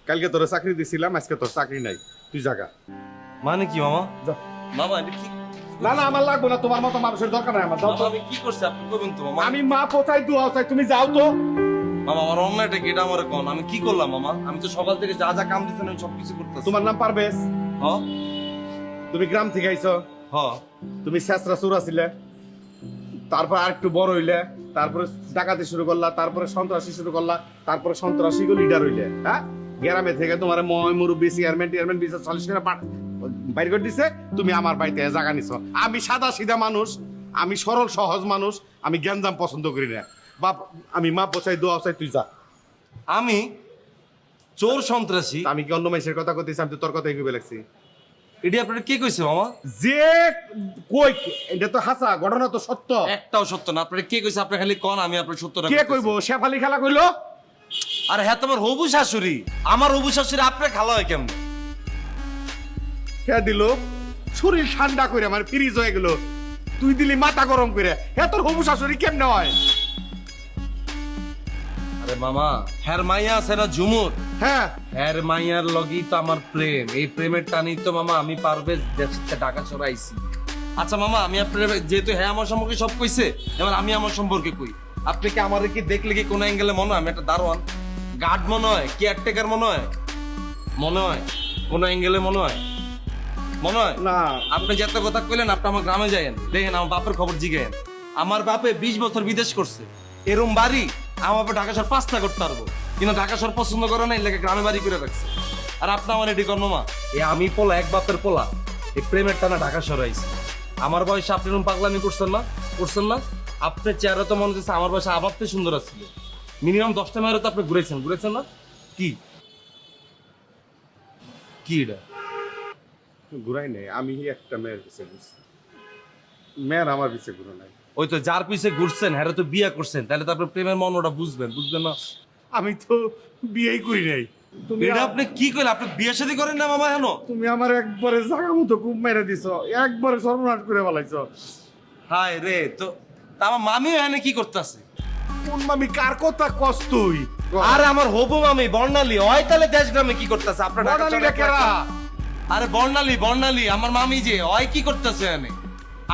কালকে তোরে চাকরি দিছিলাম আজকে তোর চাকরি নাই তুই জাগা মানে কি মামা? যাও। মামা এটা কি? না না আমার লাগবে না, তোমার মতো মানুষের দরকার নাই আমার। যাও মামা, তো। আমি কি করছি আপনি কবেন তো মামা? আমি মা পোচাই দোয়া চাই, তুমি যাও তো। মামা আমার অন্যায়টা কি এটা আমার কোন? আমি কি করলাম মামা? আমি তো সকাল থেকে যা যা কাম দিচ্ছেন আমি সবকিছু করতেছি। তোমার নাম পারভেজ, হ তুমি গ্রাম থেকে আইছো, হ তুমি শেষরা চোরা ছিলে, তারপর আর একটু বড় হইলে, তারপরে ডাকাতি শুরু করলা, তারপরে সন্ত্রাসী শুরু করলা, তারপরে সন্ত্রাসী লিডার হইলে। হ্যাঁ, গ্রামে থেকে তোমার ময় মুরব্বী চেয়ারম্যান বিচার 40 করে বাইর করে দিছে, তুমি আমার বাড়িতে জায়গা নিছো। আমি সাদা সিধা মানুষ, আমি সরল সহজ মানুষ, আমি গ্যাঞ্জাম পছন্দ করি না। বাপ, আমি মা পোচাই দোয়া চাই, তুই যা। আমি চোর সন্ত্রাসী? আমি কি অন্য মানুষের কথা কইতেছি? আমি তো তোর কথাই কইবে লাগছি। এটি আপনারা কে কইছে মামা? যে কই, এটা তো হাসা ঘটনা, তো সত্য। একটাও সত্য না। আপনারা কে কইছে? আপনি খালি কোন, আমি আপনার সত্যটা কে কইবো? শেফালি খেলা কইলো। আরে হ্যাঁ, তোমার হবু শাশুড়ি। আমার হবু শাশুড়ি আপনার খালা হয় কেমন? কে দিল? শরীর ঠান্ডা করে আমার ফ্রিজ হয়ে গেল, তুই দিলি মাথা গরম করে। হ্যাঁ, তোর হবু শাশুড়ি কেমনে হয়? আরে মামা, হ্যার মাইয়া আছে না ঝুমুর, হ্যাঁ, হ্যার মাইয়ার লগি তো আমার প্রেম। এই প্রেমের টানি তো মামা আমি পারভেজ দেশে ঢাকা চড়াইছি। আচ্ছা মামা, আমি আপনার যেহেতু হ্যাঁ আমার সম্পর্কে সব কইছে, এবার আমি আমার সম্পর্কে কই। আপনি কি আমার কি দেখলে কি কোন অ্যাঙ্গেলে মনে হয় আমি একটা দারোয়ান, গার্ড মনে হয়, কেয়ারটেকার মনে হয়? মনে হয় কোন অ্যাঙ্গেলে মনে হয়? মনে হয় না। আপনি যত কথা কইলেন, আপনি আমার গ্রামে যাইয়েন, দেখেন আমার বাপের খবর জিগেন। আমার বাপে 20 বছর বিদেশ করছে, এরম বাড়ি আমার বাপে ঢাকা শহর 5টা করতে পারবো, কিন্তু ঢাকা শহর পছন্দ করে না, এই লেগে গ্রামে বাড়ি করে রাখছে। আর আপনি আমার এটি কর্ম মা, এ আমি পোলা, এক বাপের পোলা, এই প্রেমের টানা ঢাকা শহর আইছি। আমার বয়সে আপনি এরকম পাগলামি করছেন না? করছেন না? আপনার চেহারা তো মনে হচ্ছে আমার বয়সে আমার তো সুন্দর আসছিল। মিনিমাম 10টা মেয়েরও তো আপনি ঘুরেছেন না? কি কি এটা? ঘুরাই নাই, আমি একটা মেয়ের পিছে ঘুরছি, মেয়ের আমার পিছে ঘুরে নাই। ওই তো যার পিছে ঘুরছেন হ্যাঁ তো বিয়ে করছেন, তাহলে তো আপনার প্রেমের মনটা বুঝবেন না? আমি তো বিয়েই করি নাই। তুমি এটা আপনি কি কইলেন? আপনি বিয়ে শাদী করেন না মামা? হেন তুমি আমার একবারে জায়গা মতো খুব মেরে দিছো, একবারে সর্বনাশ করে ফেলাইছো। হায় রে, তো আমার মামিও এখানে কি করতেছে? কোন মামি? কার কথা কস তুই? আরে আমার হবু মামি বর্ণালী, ওই তাহলে দেশ গ্রামে কি করতেছে? আপনার ঢাকা বর্ণালীরা চড়া কেরা? আরে বর্ণালী আমার মামি যে, ওই কি করতেছে এখানে?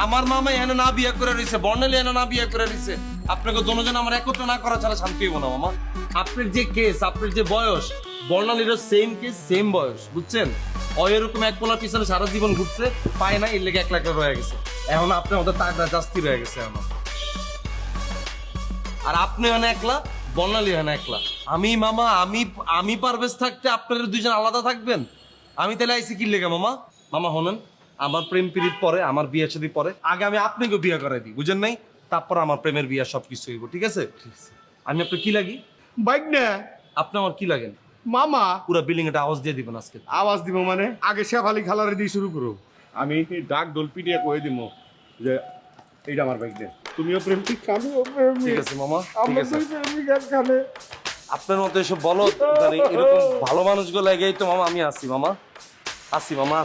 আমার মামা এখানে না বিয়ে করে রইছে, বর্ণালী এখানে না বিয়ে করে রইছে। আপনাকে দুজন আমার একত্র না করা ছাড়া শান্তি হবো না মামা। আপনার যে কেস, আপনার যে বয়স, বর্ণালীরও সেম কেস, সেম বয়স, বুঝছেন? ওই এরকম এক পোলার পিছনে সারা জীবন ঘুরছে, পায় না, এর লেগে একলা একলা রয়ে গেছে। এখন আপনি ওদের তাগড়া জাস্তি রয়ে গেছে এখন। আর আপনি এখানে একলা, বর্ণালী এখানে একলা। আমি মামা, আমি পারভেজ থাকতে আপনারা দুইজন আলাদা থাকবেন? আমি তাহলে আইসি কি লেগে মামা? মামা হনেন, আমার প্রেম পিরিয়ড পরে, আমার বিয়ে শাদী পরে, আগে আমি আপনাকে বিয়ে করাই দিই, বুঝেন নাই? তারপর আমার প্রেমের বিয়ে সবকিছু হইব, ঠিক আছে? আমি আপনার কি লাগি? বাইক না, আপনি আমার কি লাগেন? মামা। পুরো বিল্ডিং এটা আওয়াজ দিয়ে দিবেন আজকে। আওয়াজ দিব মানে? আগে শেফালি খালারে দিয়ে শুরু করো, আমি ডাক ডোল পিটিয়ে কয়ে দিব যে এইটা আমার বাইক না। তুমিও প্রেমিক, আমিও প্রেমিক। ঠিক আছে মামা, ঠিক আমরা আছে। দুই প্রেমিক একখানে। আপনার মতো এসব বলো, এরকম ভালো মানুষগুলো লাগেই তো মামা আমি আসি মামা, আসি মামা,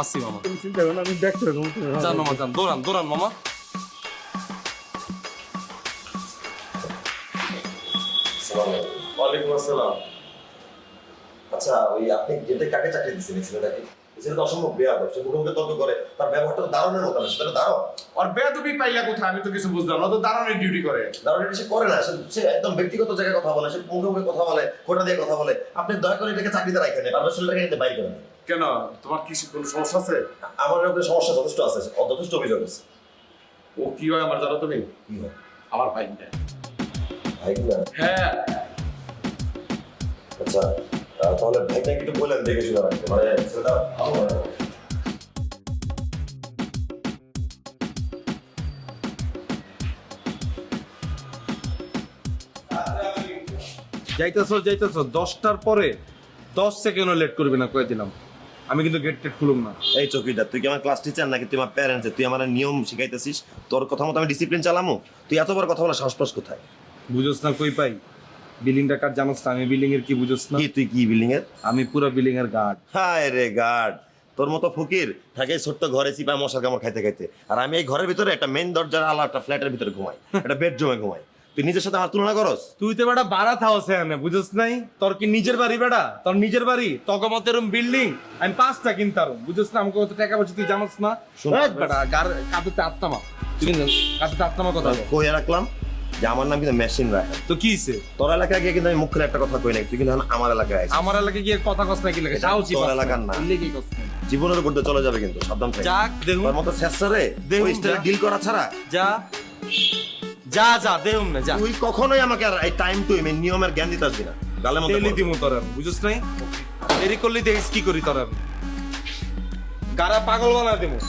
আসি মামা। তুমি চিন্তা করো না, আমি দেখতে পাবো। যান মামা, যান, দৌড়ান মামা। ওয়ালাইকুম আসসালাম। আচ্ছা, ওই আপনি যেটা কাকে চাকরি দিচ্ছেন এই ছেলেটাকে? এই ছেলেটা অসম্ভব বেয়াদব, সে মুখে মুখে তর্ক করে, তার ব্যবহারটা দারুণের মতো না। সেটা দাঁড়াও, আর বেয়াদবি পাইলা কোথায়? আমি তো কিছু বুঝলাম না, তো দারুণের ডিউটি করে। দারুণ সে করে না, সে একদম ব্যক্তিগত জায়গায় কথা বলে, সে মুখে মুখে কথা বলে, খোটা দিয়ে কথা বলে। আপনি দয়া করে এটাকে চাকরিতে রাখেন, পারবে ছেলেটাকে নিতে বাইর করেন। কেন, তোমার কি কোনো সমস্যা আছে? আমার এরকম সমস্যা যথেষ্ট আছে, যথেষ্ট অভিযোগ আছে। ও কি হয় আমার জানো তুমি? কি হয়? আমার ভাই না। ভাই না? হ্যাঁ। আচ্ছা, তাহলে ভাইটা একটু বললেন দেখে শুনে রাখতে, মানে ছেলেটা ভালো না। যাইতেছো 10টার পরে 10 সেকেন্ডও লেট করবি না, কয়ে দিলাম। আমি কিন্তু গেট টেট খুলুম না। এই চৌকিদার, তুই কি আমার ক্লাস টিচার নাকি তুই আমার প্যারেন্টস? তুই আমার নিয়ম শিখাইতেছিস, তোর কথা মতো আমি ডিসিপ্লিন চালামো? তুই এত বড় কথা বলা সাহস পাস কোথায়? বুঝোস না কই পাই? বিল্ডিংটা কার জানোস না? আমি বিল্ডিং এর কি বুঝোস না? কি তুই কি বিল্ডিং এর? আমি পুরো বিল্ডিং এর গার্ড। হায় রে গার্ড, তোর মতো ফকির থাকে ছোট্ট ঘরে চিপা মশার কামড় খাইতে খাইতে, আর আমি এই ঘরের ভিতরে একটা মেইন দরজার আলা একটা ফ্ল্যাটের ভিতরে ঘুমাই, একটা বেডরুমে ঘুমাই। তুই নিজের সাথে আমার তুলনা করস? তুই তো বেটা বাড়া থাকস এনে বুঝছ নাই? তোর কি নিজের বাড়ি বেটা? তোর নিজের বাড়ি তক মতের বিল্ডিং আমি 5টা কিনতাম বুঝছ না? আমাকে কত টাকা পয়সা তুই জানাস না? শোন, এই বেটা কাঁধে আত্মা তুই কিন্তু কাঁধে আত্মা কথা বল। কই রাখলাম যে আমার নাম কিন্তু মেশিন রাখা। তো কি হইছে? তোর এলাকায় গিয়ে কিন্তু আমি মুখ খুলে একটা কথা কই নাই, তুই কিন্তু এখন আমার এলাকায় আছিস। আমার এলাকায় গিয়ে কথা কস না কি লাগে? যাও জি তোর এলাকার না। কি কস না? জীবনের উপর দিয়ে চলে যাবে কিন্তু, সাবধান থাক। যাক দেহু তোর মতো শেষরে দেহুম ওই স্টাইলে যা। ডিল করা ছাড়া যা যা যা দেহুম না যা। তুই কখনোই আমাকে আর এই টাইম টু এই নিয়মের জ্ঞান দিতে আসবি না। গালের মধ্যে তেলি পড়বে। দিমু তোর বুঝছ নাই? দেরি করলি দেখিস কি করি তোর আমি গারা পাগল বানা দিমু।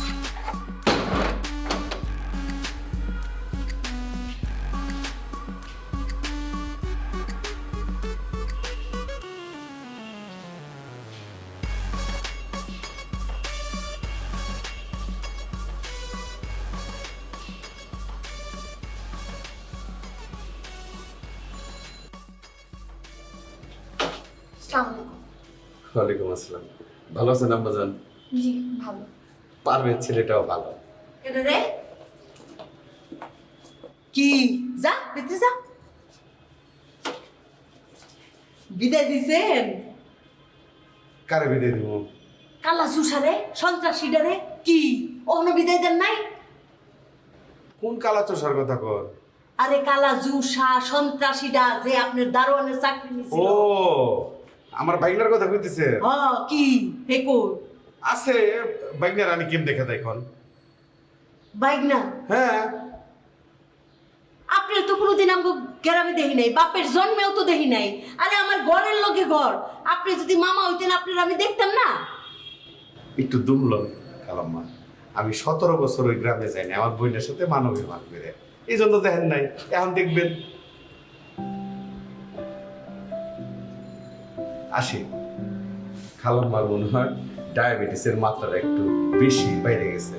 ওয়ালাইকুম আসসালাম। ভালো আছেন আম্মাজান? জি ভালো। পারভেজ ছেলেটাও ভালো। কেন রে? কি যা ভিতরে যা। বিদায় দিছেন? কারে বিদায় দিব? কালা সুসারে সন্ত্রাসীডারে কি অন্য বিদায় দেন নাই? কোন কালা চোষার কথা কর? আরে কালা জুসা সন্ত্রাসীডা যে আপনার দারোয়ানের চাকরি ও নিছিল। আমার বাইকনার কথা কইতেছে? কি হেকো আছে বাইকনার আমি কেম দেখে দেয় এখন? বাইক না হ্যাঁ। আপনি তো কোনোদিন আমাকে গ্রামে দেখি নাই, বাপের জন্মেও তো দেখি নাই। আরে আমার ঘরের লোকে ঘর, আপনি যদি মামা হইতেন আপনার আমি দেখতাম না? একটু দুমল কালাম্মা, আমি 17 বছর ওই গ্রামে যাইনি আমার বোনের সাথে মানবী মান করে, এই জন্য দেখেন নাই। এখন দেখবেন। আসি খালাম্মার মনে হয় ডায়াবেটিসের মাত্রাটা একটু বেশি বাইরে গেছে।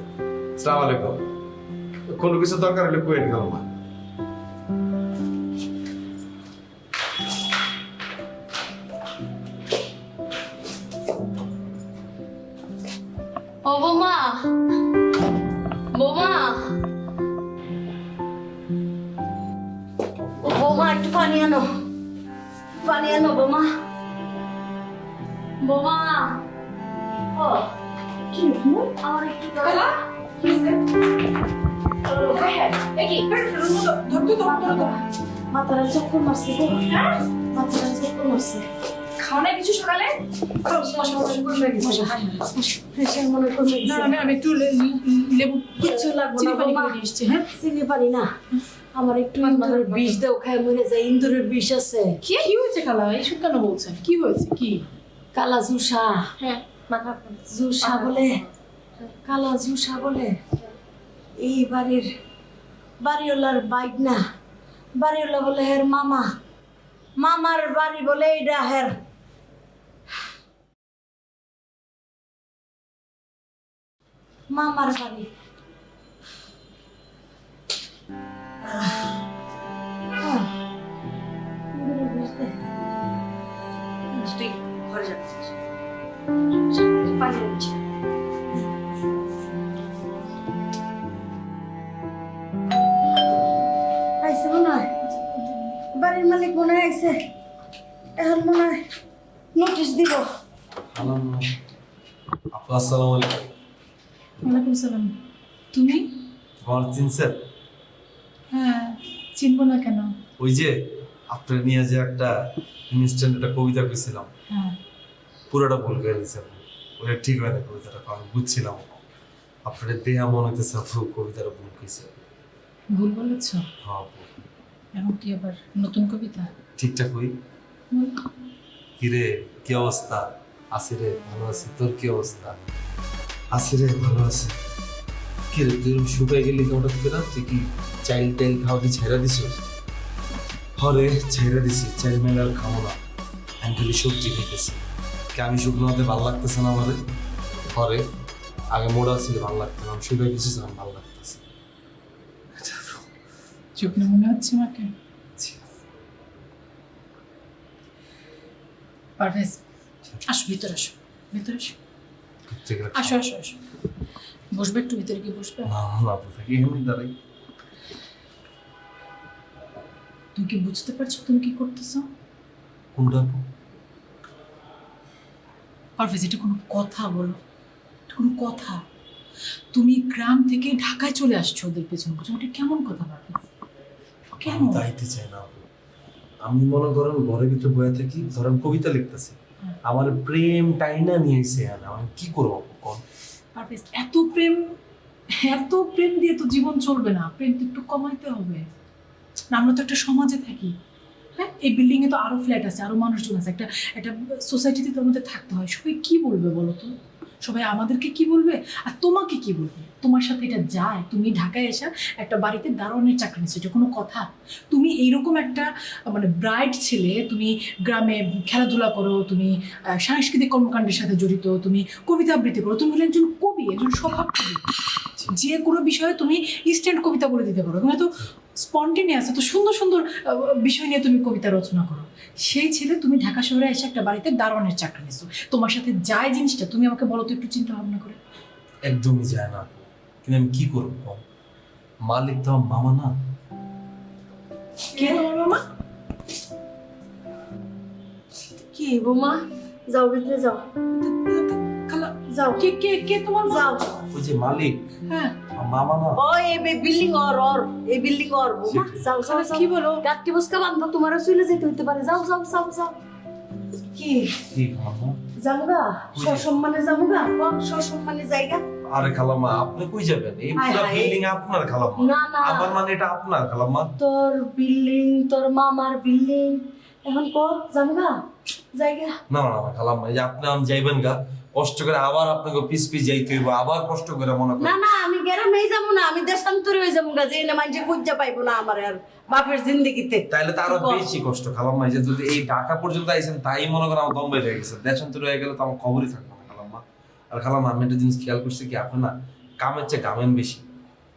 আসসালামু আলাইকুম। কোনো কিছু দরকার হলে কইেন খালাম্মা। ও বৌমা, বৌমা, ও বৌমা একটু পানি আনো, পানি আনো বৌমা। বৌমা। ও কি হলো? আমার একটু মাথাটা চক্কর মারছে গো, মাথাটা চক্কর মারছে। খাও না কিছু সকালে? প্রেশার মনে কমে গেছে। আমি একটু লেবু কিচ্ছু লাগবে না চিনি পানি বৌমা, করে নিয়ে এসছি, হ্যাঁ? চিনি পারি না। আমার একটু ইন্দুরের বিষ দাও, খায় মরে যায়। ইন্দুরের বিষ আছে। কি হয়েছে খালা? এইসব কেন বলছেন? কি হয়েছে? কি? কালা জুসা, হ্যাঁ মাথা জুসা বলে, কালা জুসা বলে। এই বাড়িওয়ালার বাইক না, বাড়িওয়ালা বলে হের মামা, মামার বাড়ি বলে এইটা হের। মামার বাড়ি। তুই ঘরে যাচ্ছিস? পানি আনছি। আইসে মনে হয়, বাড়ির মালিক মনে হয় আইসে। এখন মনে হয় নোটিশ দিব। আপু আসসালামু আলাইকুম। ওয়ালাইকুম সালাম। তুমি? আমার চিনছেন? হ্যাঁ, চিনবো না কেন? ওই যে আপনার নিয়ে যে একটা ইনস্ট্যান্ট একটা কবিতা কইছিলাম, হ্যাঁ। পুরোটা ভুল করে দিয়েছেন। ওটা ঠিক হয় না কবিতাটা, আমি বুঝছিলাম আপনার দেহা মনে হইতেছে আপু কবিতাটা ভুল কইছে। ভুল বলেছ? হ্যাঁ আপু এখন কি আবার নতুন কবিতা? ঠিকঠাক হই। কিরে কি অবস্থা? আছি রে ভালো আছি, তোর কি অবস্থা? আছি রে ভালো আছি। কিরে তুই এরকম শুকাই গেলি হঠাৎ করে? তুই কি চাইল টাইল খাওয়া কি ছেড়া দিছিস? হরে ছেড়া দিছি, চাইল মেল আর খাবো না, আমি খালি সবজি খাইতেছি। কি আমি শুকনো হতে ভালো লাগতেছে না আমাদের? হরে আগে মোড়া ছিল ভালো লাগতো না, আমি শুকাই গেছি ভালো লাগতেছে। শুকনো মনে হচ্ছে আমাকে? পারভেজ আসো, ভিতরে আসো, ভিতরে আসো, আসো আসো আসো। বসবে একটু, ভিতরে গিয়ে বসবে। না না থাকি এমনি দাঁড়াই। তুমি কি বুঝতে পারছো তুমি কি করতেছো? কোনটা? পারভেজ, এটা কোনো কথা বলো? এটা কোনো কথা? তুমি গ্রাম থেকে ঢাকায় চলে আসছো ওদের পেছনে পেছনে, ওটা কেমন কথা পারভেজ? কেন? আমি তাইতে চাই না আপু। আমি মনে করেন ঘরের ভিতরে বয়ে থাকি, ধরেন কবিতা লিখতেছি, আমার প্রেম টাইনা নিয়ে এসে আনা, আমি কি করবো আপু কোন? পারভেজ, এত প্রেম দিয়ে তো জীবন চলবে না, প্রেম তো একটু কমাইতে হবে না। আমরা তো একটা সমাজে থাকি, হ্যাঁ? এই বিল্ডিং এ তো আরো ফ্ল্যাট আছে, আরো মানুষজন আছে, একটা একটা সোসাইটিতে তো আমাদের থাকতে হয়। সবাই কি বলবে বলো তো? সবাই আমাদেরকে কি বলবে আর তোমাকে কি বলবে? তোমার সাথে এটা যায়? তুমি ঢাকায় এসে একটা বাড়িতে দারোয়ানের চাকরি নিচ্ছ, এটা কোনো কথা? তুমি এইরকম একটা মানে ব্রাইট ছেলে, তুমি গ্রামে খেলাধুলা করো, তুমি সাংস্কৃতিক কর্মকাণ্ডের সাথে জড়িত, তুমি কবিতা আবৃত্তি করো, তুমি হলে একজন কবি, একজন স্বভাব কবি। যে কোনো বিষয়ে তুমি ইনস্ট্যান্ট কবিতা বলে দিতে পারো, তুমি এত স্পন্টেনিয়াস, এত সুন্দর সুন্দর বিষয় নিয়ে তুমি কবিতা রচনা করো। সেই ছেলে তুমি ঢাকা শহরে এসে একটা বাড়িতে দারোয়ানের চাকরি নিচ্ছো, তোমার সাথে যায় জিনিসটা তুমি আমাকে বলো তো একটু চিন্তা ভাবনা করে। একদমই যায় না, কিন্তু আমি কি করবো বল? মালিক তো আমার মামা না। কে তোমার মামা? কি বৌমা, যাও ভিতরে যাও, যাও। কে কে কে তোমার মা? যাও। ওই যে মালিক, হ্যাঁ আমার মামা না। ও এই বিল্ডিং ওর এই বিল্ডিং ওর বৌমা, যাও যাও যাও। কি বলো? গাট্টি বসকা বান্ধব, তোমারও চলে যেতে হইতে পারে, যাও যাও যাও যাও। কি কি খালাম্মা? যামুগা সসম্মানে, যামুগা সসম্মানে জায়গা। আরে খালাম্মা, আপনি কই যাবেন? এই হায় পুরো হায়। বিল্ডিং আপনার খালাম্মা। না না, আমার মানে এটা আপনার খালাম্মা। তোর বিল্ডিং, তোর মামার বিল্ডিং, এখন ক যামুগা জায়গা। না না না খালাম্মা, এই যে আপনি আম যাইবেন গা, কষ্ট করে আবার আপনাকে পিস পিস যাইতে হইব, আবার কষ্ট করে মনে করেন। না না, আমি গ্রামেই যাবো না, আমি দেশান্তরে হয়ে যাবো গা, যে না মানুষে খুঁজা পাইবো না আমার আর বাপের জিন্দেগিতে। তাইলে তো আরো বেশি কষ্ট খালাম্মা। এই যে যদি এই ঢাকা পর্যন্ত আইছেন, তাই মনে করেন আমার দম বের হয়ে গেছে। দেশান্তর হয়ে গেলে তো আমার খবরই থাকবে না খালাম্মা। আর খালাম্মা, আমি একটা জিনিস খেয়াল করছি কি, আপনি না কামের চেয়ে গামেন বেশি।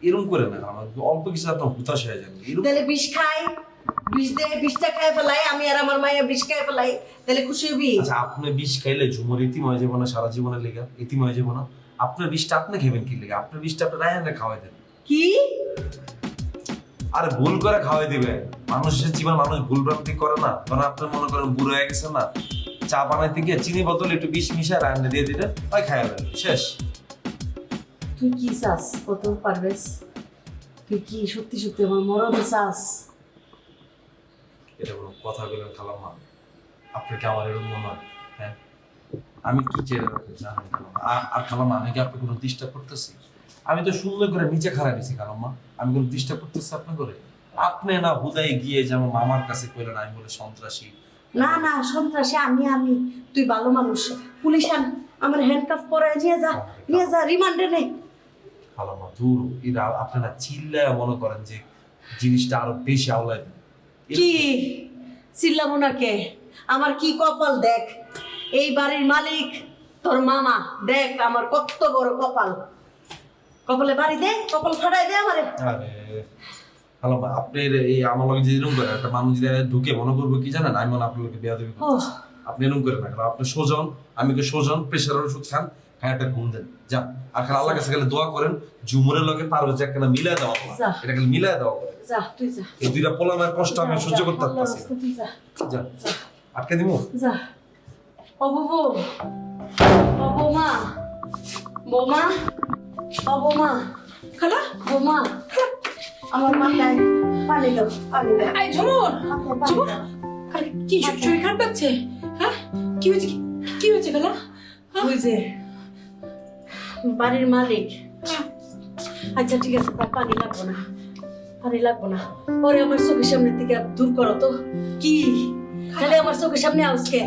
এরকম করে না খালাম্মা, অল্প কিছু আপনার হুতাশ হয়ে যাবে। তাহলে বিষ খাই, বিষ দে, বিষটা খাই ফেলাই, আমি আর আমার মায়ের বিষ খাই ফেলাই, তাহলে খুশি হবি? আচ্ছা, আপনি বিষ খাইলে ঝুমুর ইতিম হয়ে যাবো না সারা জীবনের লেগে? ইতিম হয়ে যাবো না? আপনার বিষটা আপনি খাবেন কি লেগে? আপনার বিষটা আপনি রায়হানরে খাওয়াই দেন। কি? আরে ভুল করে খাওয়াই দিবে। মানুষের জীবন, মানুষ ভুল ভ্রান্তি করে না। কারণ আপনি মনে করেন বুড়ো হয়ে গেছেন না, চা বানাইতে গিয়ে চিনি বোতলে একটু বিষ মিশায় রায়হানরে দিয়ে দিলেন, ওই খাইয়া শেষ। তুই কি চাস কত পারবেস? তুই কি সত্যি সত্যি আমার মরণ চাস? এটা কোনো কথা বলেন খালাম্মা? আপনি কি আমার এরকম মনে হয়? হ্যাঁ, আমি কি চেয়ে রাখতে জানেন খালাম্মা? আর খালাম্মা, আমি কি আপনি কোনো ডিস্টার্ব করতেছি? আমি তো সুন্দর করে নিচে খারাপ দিছি খালাম্মা, আমি কোনো ডিস্টার্ব করতেছি আপনি করে? আপনি না হুদাই গিয়ে যেমন মামার কাছে কইলেন আমি বলে সন্ত্রাসী। না না, সন্ত্রাসী আমি। তুই ভালো মানুষ, পুলিশ আন, আমার হ্যান্ডকাফ পরে নিয়ে যা রিমান্ডে নে। খালাম্মা দূর, এরা আপনারা চিল্লায় মনে করেন যে জিনিসটা আরো বেশি আওলায় দেন। কি চিল্লাবো না কে? আমার কি কপাল দেখ, এই বাড়ির মালিক তোর মামা, দেখ আমার কত বড় কপাল। কপালে বাড়ি দে, কপাল ফাটাই দে আমারে। আরে খালাম্মা, আপনি এই আমার লগে যে এরকম করে একটা মানুষ যদি ঢুকে মনে করবো কি জানেন, আমি মনে আপনার লোকে বিয়া দেবে। আপনি এরকম করে না, আপনি সোজন, আমি কি সোজন, প্রেশারের ওষুধ খান, খায় একটা ঘুম দেন, যান। আর খালি আল্লাহ কাছে গেলে দোয়া করেন ঝুমুরের লগে পারবে একটা মিলায় দেওয়া, এটা খালি মিলায় দেওয়া। যা তুই যা, এই দুইটা পোলামের কষ্ট আমি সহ্য করতে পারতেছি না। তুই যা, যা, আটকে দিব। যা। ও বুবু, ও বৌমা, বৌমা, ও বৌমা, খালা, বৌমা, আমার মাথায় পানি দাও, পানি দাও। এই ঝুমুর, পানি ঝুমুর, দাও। খালা কি শরীর খারাপ লাগছে? হ্যাঁ, কি হয়েছে? কি হয়েছে খালা? ওই যে বাড়ির মালিক। আচ্ছা ঠিক আছে, তার পানি লাগবো না, পানি লাগবো না। ওরে আমার চোখের সামনে থেকে দূর করো তো। কি খালি আমার চোখের সামনে আউসকে?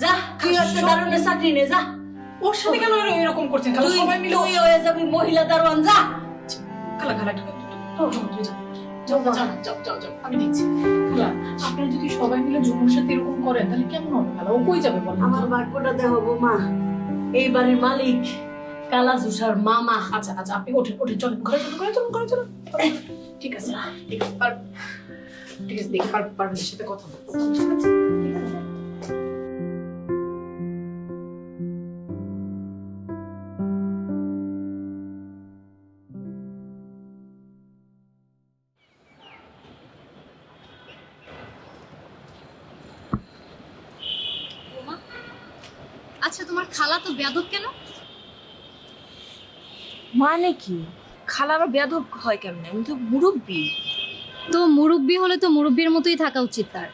যা, তুই একটা দারোয়ানের চাকরি নে, যা। ওর সাথে কেন এরকম করছেন খালা? সবাই মিলে তুই হয়ে যাবি মহিলা দারোয়ান, যা। খালা খালা যাও যাও যাও যাও যাও, আমি দেখছি। খালা, আপনারা যদি সবাই মিলে ঝুমুর সাথে এরকম করেন তাহলে কেমন হবে খালা? ও কই যাবে বলেন? আমার ভাগ্যটা দেখো বৌমা, এই বাড়ির মালিক কালা জুসার মামা। আচ্ছা আচ্ছা, আপনি ওঠেন ওঠেন, চলেন ঘরে চলুন, ঘরে চলুন, ঘরে চলুন। ঠিক আছে ঠিক আছে, ঠিক আছে, দেখি পারবেন সাথে কথা বলবো। ঠিক আছে, ঠিক আছে। আচ্ছা তোমার খালা তো বেয়াদব কেন? মানে কি খালা আবার বেয়াদব হয় কেমনে? আমি তো মুরব্বী। তো মুরব্বি হলে তো মুরব্বির মতোই থাকা উচিত তার।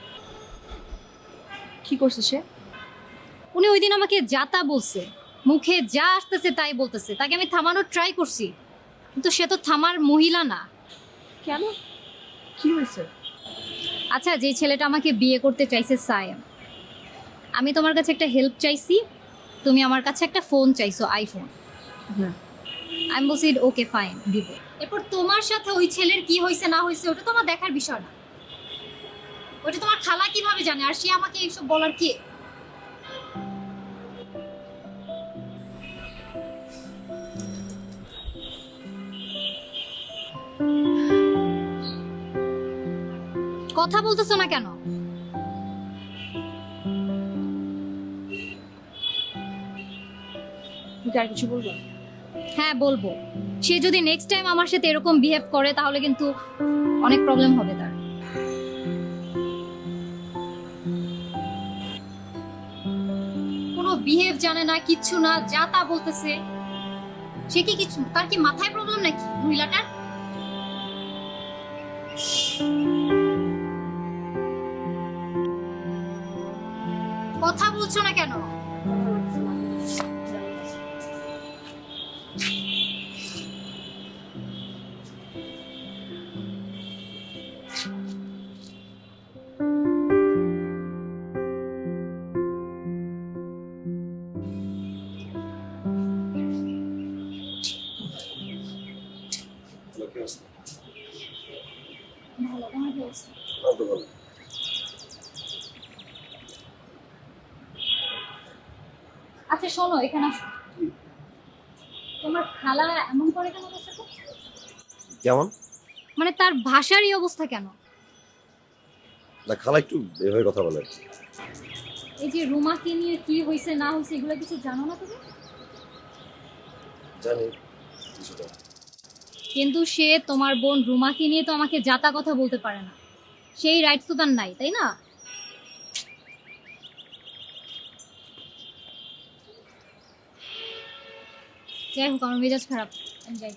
কি করছে সে? উনি ওই দিন আমাকে যাতা বলছে, মুখে যা আসতেছে তাই বলতেছে। তাকে আমি থামানোর ট্রাই করছি, কিন্তু সে তো থামার মহিলা না। কেন, কি হয়েছে? আচ্ছা, যে ছেলেটা আমাকে বিয়ে করতে চাইছে সায়েম, আমি তোমার কাছে একটা হেল্প চাইছি, তুমি আমার কাছে একটা ফোন চাইছো, আইফোন। আমি বলছি ওকে ফাইন, দিব। এরপর তোমার সাথে ওই ছেলের কি হয়েছে না হয়েছে ওটা তোমার দেখার বিষয় না, ওটা তোমার খালা কিভাবে জানে? আর সে আমাকে এইসব বলার কি? কথা বলতেছো না কেন? তুমি আর কিছু বলবো? হ্যাঁ বলবো। সে যদি নেক্সট টাইম আমার সাথে এরকম বিহেভ করে তাহলে কিন্তু অনেক প্রবলেম হবে তার। কোনো বিহেভ জানে না, কিচ্ছু না, যা তা বলতেছে। সে কি কিছু, তার কি মাথায় প্রবলেম নাকি মহিলাটার? কথা বলছো না কেন? আচ্ছা শোনো, এখানে আসো। তোমার খালা এমন করে কেন তোমার সাথে? কেমন? মানে তার ভাষারই অবস্থা কেন? না, খালা একটু এভাবে কথা বলে। এই যে রুমাকে নিয়ে কি হয়েছে না হয়েছে এগুলো কিছু জানো না তুমি? জানি কিছুটা। কিন্তু সে তোমার বোন রুমাকে নিয়ে তো আমাকে যাতা কথা বলতে পারে না, সেই রাইটস তো তার নাই, তাই না? যাই হোক, আমার মেজাজ খারাপ, আমি যাই।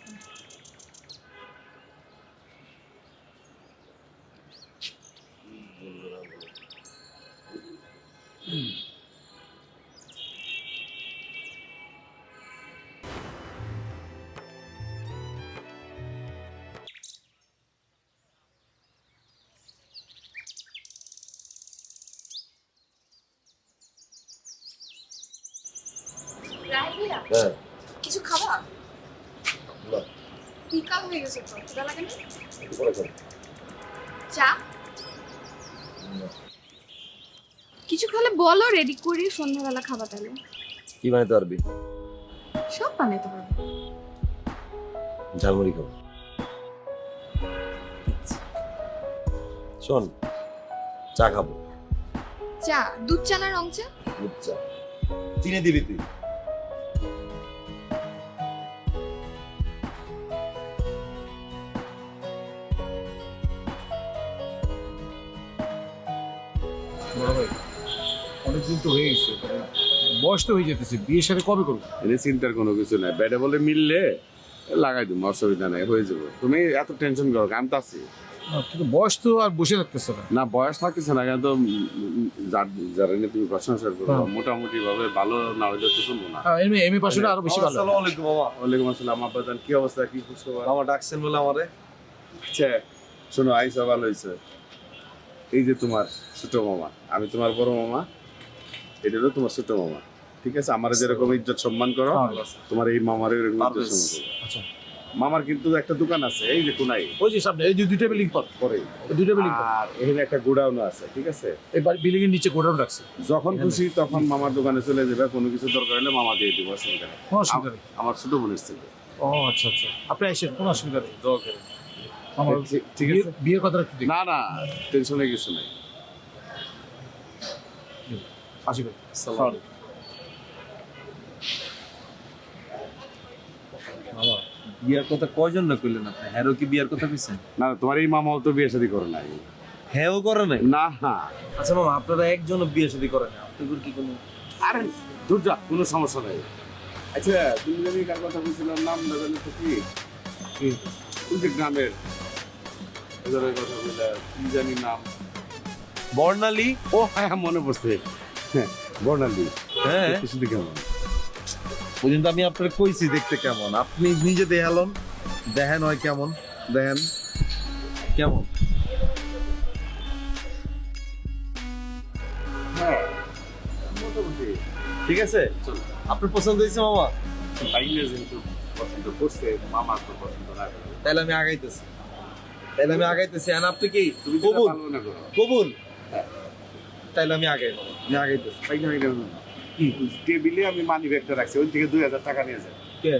হ্যাঁ, কিছু খাবা? না। বিকাল হয়ে গেছে তো, খিদা লাগে না? একটু পরে খাবো। চা কিছু খেলে বলো, রেডি করি, সন্ধ্যাবেলা খাবা। তাহলে কি বানাইতে পারবি? সব বানাইতে পারবো। ঝালমুড়ি খাবো। শোন, চা খাবো। চা? দুধ চা না রং চা? দুধ চা। চিনি দিবি তুই? অনেকদিন তো হয়ে গেছে, বয়স তো হয়ে যেতেছে, বিয়ের সাথে কবে করবো? এনে চিন্তার কোনো কিছু নাই, ব্যাটে বলে মিললে লাগাই দেবো, অসুবিধা নাই, হয়ে যাবে। তুমি এত টেনশন করো, আমি তো আছি। কিন্তু বয়স তো আর বসে থাকতেছে না। না, বয়স থাকতেছে না, কিন্তু যারা নিয়ে তুমি প্রশংসা করো মোটামুটি ভাবে ভালো না হইলে তো শুনবো না। এমএ পাশে আরো বেশি ভালো। আসসালামু আলাইকুম মামা। ওয়ালাইকুম আসসালাম। আব্বাজান, কি অবস্থা, কি খোঁজখবর? মামা ডাকছেন বলে আমারে? আচ্ছা শোনো, আইসা ভালো হয়েছে। এই যে তোমার ছোট মামা, আমি তোমার বড় মামা, এটা হলো তোমার ছোট মামা, ঠিক আছে? আমার যেরকম ইজ্জত সম্মান করো, তোমার এই মামার এরকম ইজ্জত সম্মান করো। আচ্ছা, মামার কিন্তু একটা দোকান আছে এই যে কোনায়, ওই যে সামনে, এই যে দুইটা বিল্ডিং পরে, দুইটা বিল্ডিং আর এখানে একটা গোডাউন আছে, ঠিক আছে? এই বিল্ডিং এর নিচে গোডাউন রাখছে। যখন খুশি তখন মামার দোকানে চলে যাবে, কোনো কিছু দরকার হলে মামা দিয়ে দিব, অসুবিধা নেই। কোনো অসুবিধা নেই। আমার ছোট বোনের ছেলে। ও আচ্ছা আচ্ছা, আপনি আসেন, কোনো অসুবিধা নেই। ঠিক- আমার ঠিক আছে। বিয়ের কথাটা একটু না না, টেনশনে কিছু নাই। আসি ভাই। মামা বিয়ার কথা কয়জন না কইলেন আপনি? হ্যারো কি বিয়ার কথা কইছেন? না, তোমার এই মামাও তো বিয়ে শাদী করে নাই। হ্যাঁও করে নাই? না। আচ্ছা মামা, আপনারা একজনও বিয়ে শাদী করেন না, আপনাদের কি কোনো আরে দূর যা, কোনো সমস্যা নাই। আচ্ছা তুমি জানি কার কথা বলছিলাম, নাম না জানি তো কি ওই যে গ্রামের ওদের কথা বলে কি জানি নাম, বর্ণালী। ও হ্যাঁ মনে পড়ছে, হ্যাঁ বর্ণালী। হ্যাঁ শুধু কেমন ওই দিন তো আমি আপনার কইছি দেখতে কেমন, আপনি নিজে দেখালেন, দেখেন হয় কেমন, দেখেন কেমন। হ্যাঁ মোটামুটি ঠিক আছে, আপনার পছন্দ হয়েছে মামা? বাইরে যেহেতু পছন্দ করছে, মামা তো পছন্দ না করে। তাহলে আমি আগাইতেছি, আর আপনি কি তুমি যেটা কবুল? ভালো মনে করো। কবুল? তাহলে আমি আগাইতেছি। কি টেবিলে আমি মানি ব্যাগটা রাখছি, ওই থেকে 2000 টাকা নিয়ে যায়। কে?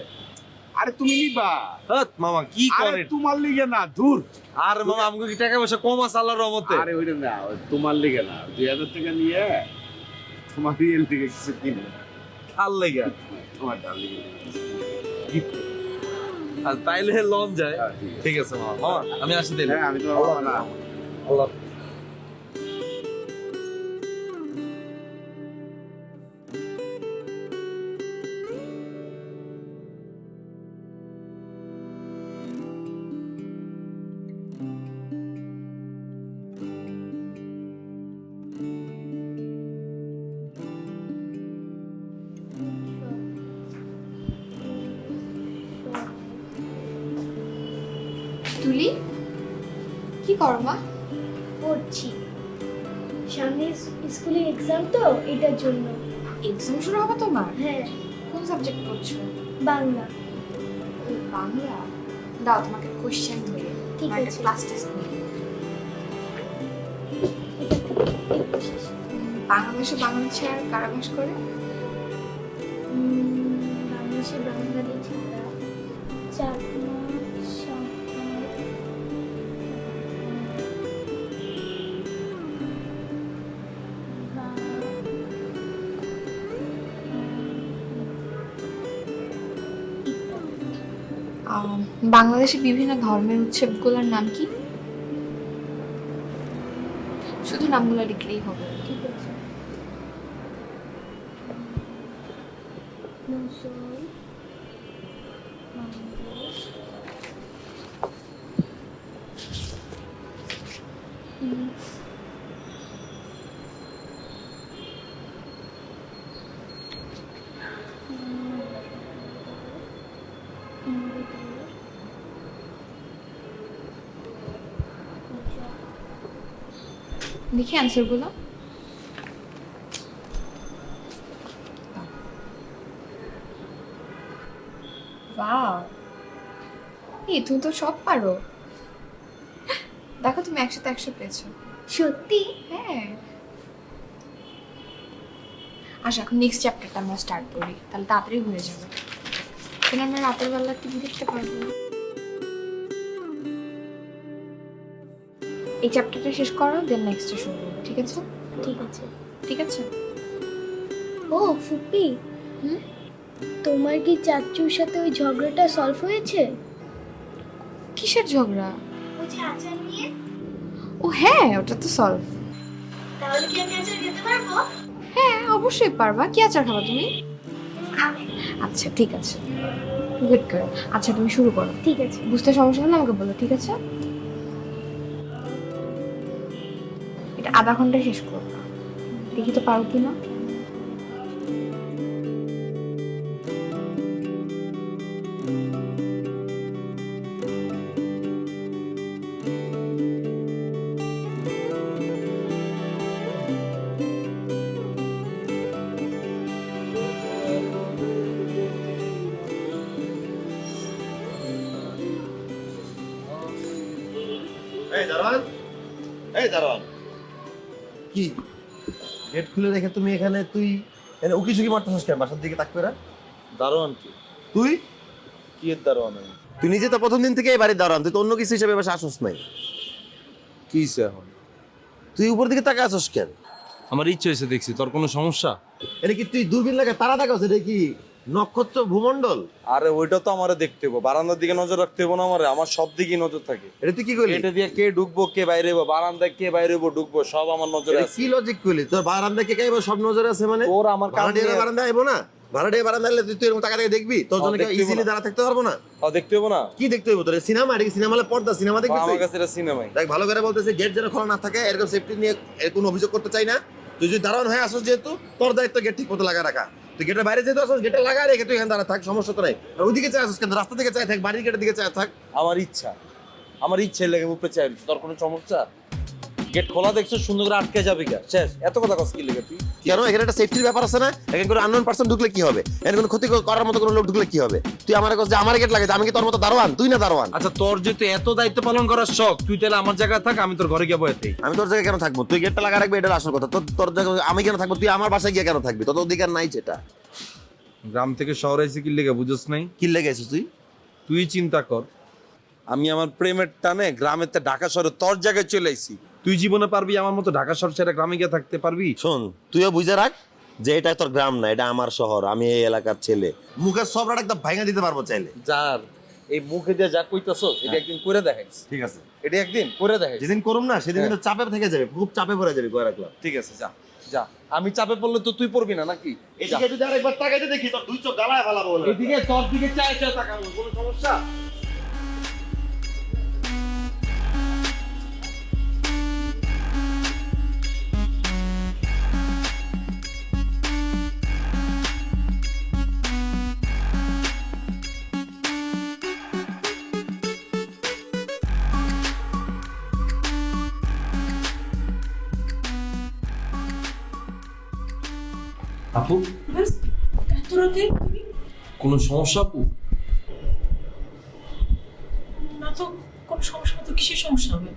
আরে তুমি নিবা? হাত মামা কি আরে করে? তোমার লিগে না, দূর। আর মামা আমাকে কি টাকা পয়সা কম আছে আল্লাহর রহমতে? আরে ওইটা না, ওই তোমার লিগে না, 2000 টাকা নিয়ে তোমার রিয়েল থেকে কিছু কিনবে। কার লেগে? তোমার ডার্লিং গিফট। আর তাইলে লন যায়। ঠিক আছে মামা, আমি আসি তাইলে। হ্যাঁ আমি তোমার বাবা না। আল্লাহ। তুলি কি করো মা? পড়ছি, সামনে স্কুলে এক্সাম তো, এটার জন্য। এক্সাম শুরু হবে তোমার? হ্যাঁ, কোন সাবজেক্ট পড়ছো? বাংলা। বাংলা? দাও তোমাকে কোশ্চেন ধরে, ঠিক আমার একটা আছে। ক্লাস টেস্ট নিয়ে। এটা থেকে একটু শেষ। বাংলাদেশে বাংলাদেশে আর কারাবাস করে? বাংলাদেশে বাঙালি ছাড়া চাকমা, সাঁওতাল, বাংলাদেশে বিভিন্ন ধর্মের উৎসবগুলোর নাম কি? শুধু নামগুলো লিখলেই হবে। ঠিক আছে। মুসল, বাংলাদেশ, দেখি অ্যান্সারগুলো। বাহ, এই তুমি তো সব পারো। দেখো তুমি 100তে 100 পেয়েছো। সত্যি? হ্যাঁ। আচ্ছা এখন নেক্সট চ্যাপ্টারটা আমরা স্টার্ট করি, তাহলে তাড়াতাড়ি হয়ে যাবে। তাহলে আমরা রাতের বেলা টিভি দেখতে পারবো। এই চ্যাপ্টারটা শেষ করো, দেন নেক্সটটা শুরু করবো। ঠিক আছে? ঠিক আছে। ঠিক আছে। ও ফুপি, তোমার কি চাচুর সাথে ওই ঝগড়াটা সলভ হয়েছে? কিসের ঝগড়া? ওই যে আচার নিয়ে। ও হ্যাঁ, ওটা তো সলভ। তাহলে কি আমি আচার খেতে পারবো? হ্যাঁ অবশ্যই পারবা। কি আচার খাবা তুমি? আমি। আচ্ছা ঠিক আছে, গুড গার্ল। আচ্ছা তুমি শুরু করো। ঠিক আছে। বুঝতে সমস্যা হলে আমাকে বলো, ঠিক আছে? এটা আধা ঘন্টা শেষ করবো, দেখি তো পারো কি না। এই দারোয়ান, এই দারোয়ান, কি গেট খুলে রেখে তুমি এখানে, তুই এখানে উকি ঝুঁকি মারতেছিস কেন? বাসার দিকে তাকবে না? দারোয়ান কি? তুই কি এর দারোয়ান? আমি তুই নিজে তো প্রথম দিন থেকে এই বাড়ির দাঁড়ান, তুই তো অন্য কিছু হিসেবে বাসা আসস নাই। কি হইছে এখন? তুই উপর দিকে তাকা আসস কেন? আমার ইচ্ছে হয়েছে দেখছি, তোর কোনো সমস্যা? এটা কি তুই দূরবীন লাগে তারা তাকাস? এটা কি নক্ষত্র ভূমণ্ডল? আরে ওইটা তো আমারে দেখতে হবো, বারান্দার দিকে নজর রাখতে হবো না আমারে, আমার সব দিকে নজর থাকে। এটা তুই কি করলি? এটা দিয়ে কে ঢুকবো কে বাইরে হবো, বারান্দায় কে বাইরে হবো ঢুকবো সব আমার নজরে এটা আছে। কি লজিক করলি? তোর বারান্দা কে কাইবো সব নজরে আছে মানে? তোর আমার ভাড়াটিয়া বারান্দা আইবো না? ভাড়াটিয়া বারান্দা এলে তুই এরকম টাকা টাকা দেখবি? তোর জন্য দেখতে হইবো ইজিলি না। দাঁড়া থাকতে পারবো না? দেখতে হবো না? কি দেখতে হইবো তোর? সিনেমা? এটা কি সিনেমা হলে পর্দা? সিনেমা দেখবি তুই? আমার কাছে এটা সিনেমাই। দেখ ভালো করে বলতেছে, গেট যেন খোলা না থাকে, এরকম সেফটি নিয়ে এর কোনো অভিযোগ করতে চাই না। তুই যদি দাঁড়ান হয়ে আসছ যেহেতু তোর দায়িত্ব গেট ঠিক মতো লাগা রাখা। তুই গেটের বাইরে যেহেতু আসছ গেটে লাগা রেখে তুই এখানে দাঁড়া থাক, সমস্যা তো নাই। আর ওইদিকে চাই আসছ কেন? রাস্তা দিকে চাই থাক, বাড়ির গেটের দিকে চাই থাক। আমার ইচ্ছা লেগে উপরে চাই, তোর কোনো সমস্যা? গেট খোলা দেখছো সুন্দর করে আটকে যাবে কে? শেষ। এত কথা কস কি লেগে তুই? কেন? এখানে একটা সেফটির ব্যাপার আছে না? এখানে কোনো আননোন পারসন ঢুকলে কি হবে? এখানে কোনো ক্ষতি করার মতো কোনো লোক ঢুকলে কি হবে? তুই আমার কাছে আমার গেট লাগে, আমি কি তোর মতো দারোয়ান? তুই না দারোয়ান। আচ্ছা তোর যেহেতু এত দায়িত্ব পালন করার শখ, তুই তাহলে আমার জায়গায় থাক, আমি তোর ঘরে গিয়ে বসে থাকি। আমি তোর জায়গায় কেন থাকবো? তুই গেটটা লাগা রাখবি, এটা আসল কথা। তোর জায়গায় আমি কেন থাকবো? তুই আমার বাসায় গিয়ে কেন থাকবি? তোর অধিকার নাই যেটা। গ্রাম থেকে শহরে এসে কি লেগে বুঝোস নাই? কি লেগে আছিস তুই? তুই চিন্তা কর, আমি আমার প্রেমের টানে গ্রামের থেকে ঢাকা শহরে তোর জায়গায় চলে আইছি। তুই জীবনে পারবি আমার মতো ঢাকা শহর ছেড়ে গ্রামে গিয়ে থাকতে পারবি? শোন, তুইও বুঝে রাখ যে এটা তোর গ্রাম না, এটা আমার শহর, আমি এই এলাকার ছেলে। মুখের সবটা একদম ভাঙা দিতে পারবো চাইলে। যার এই মুখে দিয়ে যা কইতাছস এটা একদিন করে দেখাইস। ঠিক আছে, এটা একদিন করে দেখাইস। যেদিন করুম না সেদিন কিন্তু চাপে থেকে যাবে, খুব চাপে পড়ে যাবে, কয়ে রাখলাম। ঠিক আছে, যা যা। আমি চাপে পড়লে তো তুই পড়বি না নাকি? এদিকে যদি আরেকবার তাকাইতে দেখি তোর দুই চোখ গালায় ফেলাবো বলে। এদিকে তোর দিকে চাই চাই তাকাবো, কোনো সমস্যা? আপু এত রাতে তুমি? কোনো সমস্যা আপু? না তো, কোনো সমস্যা না তো, কিসের সমস্যা হবে?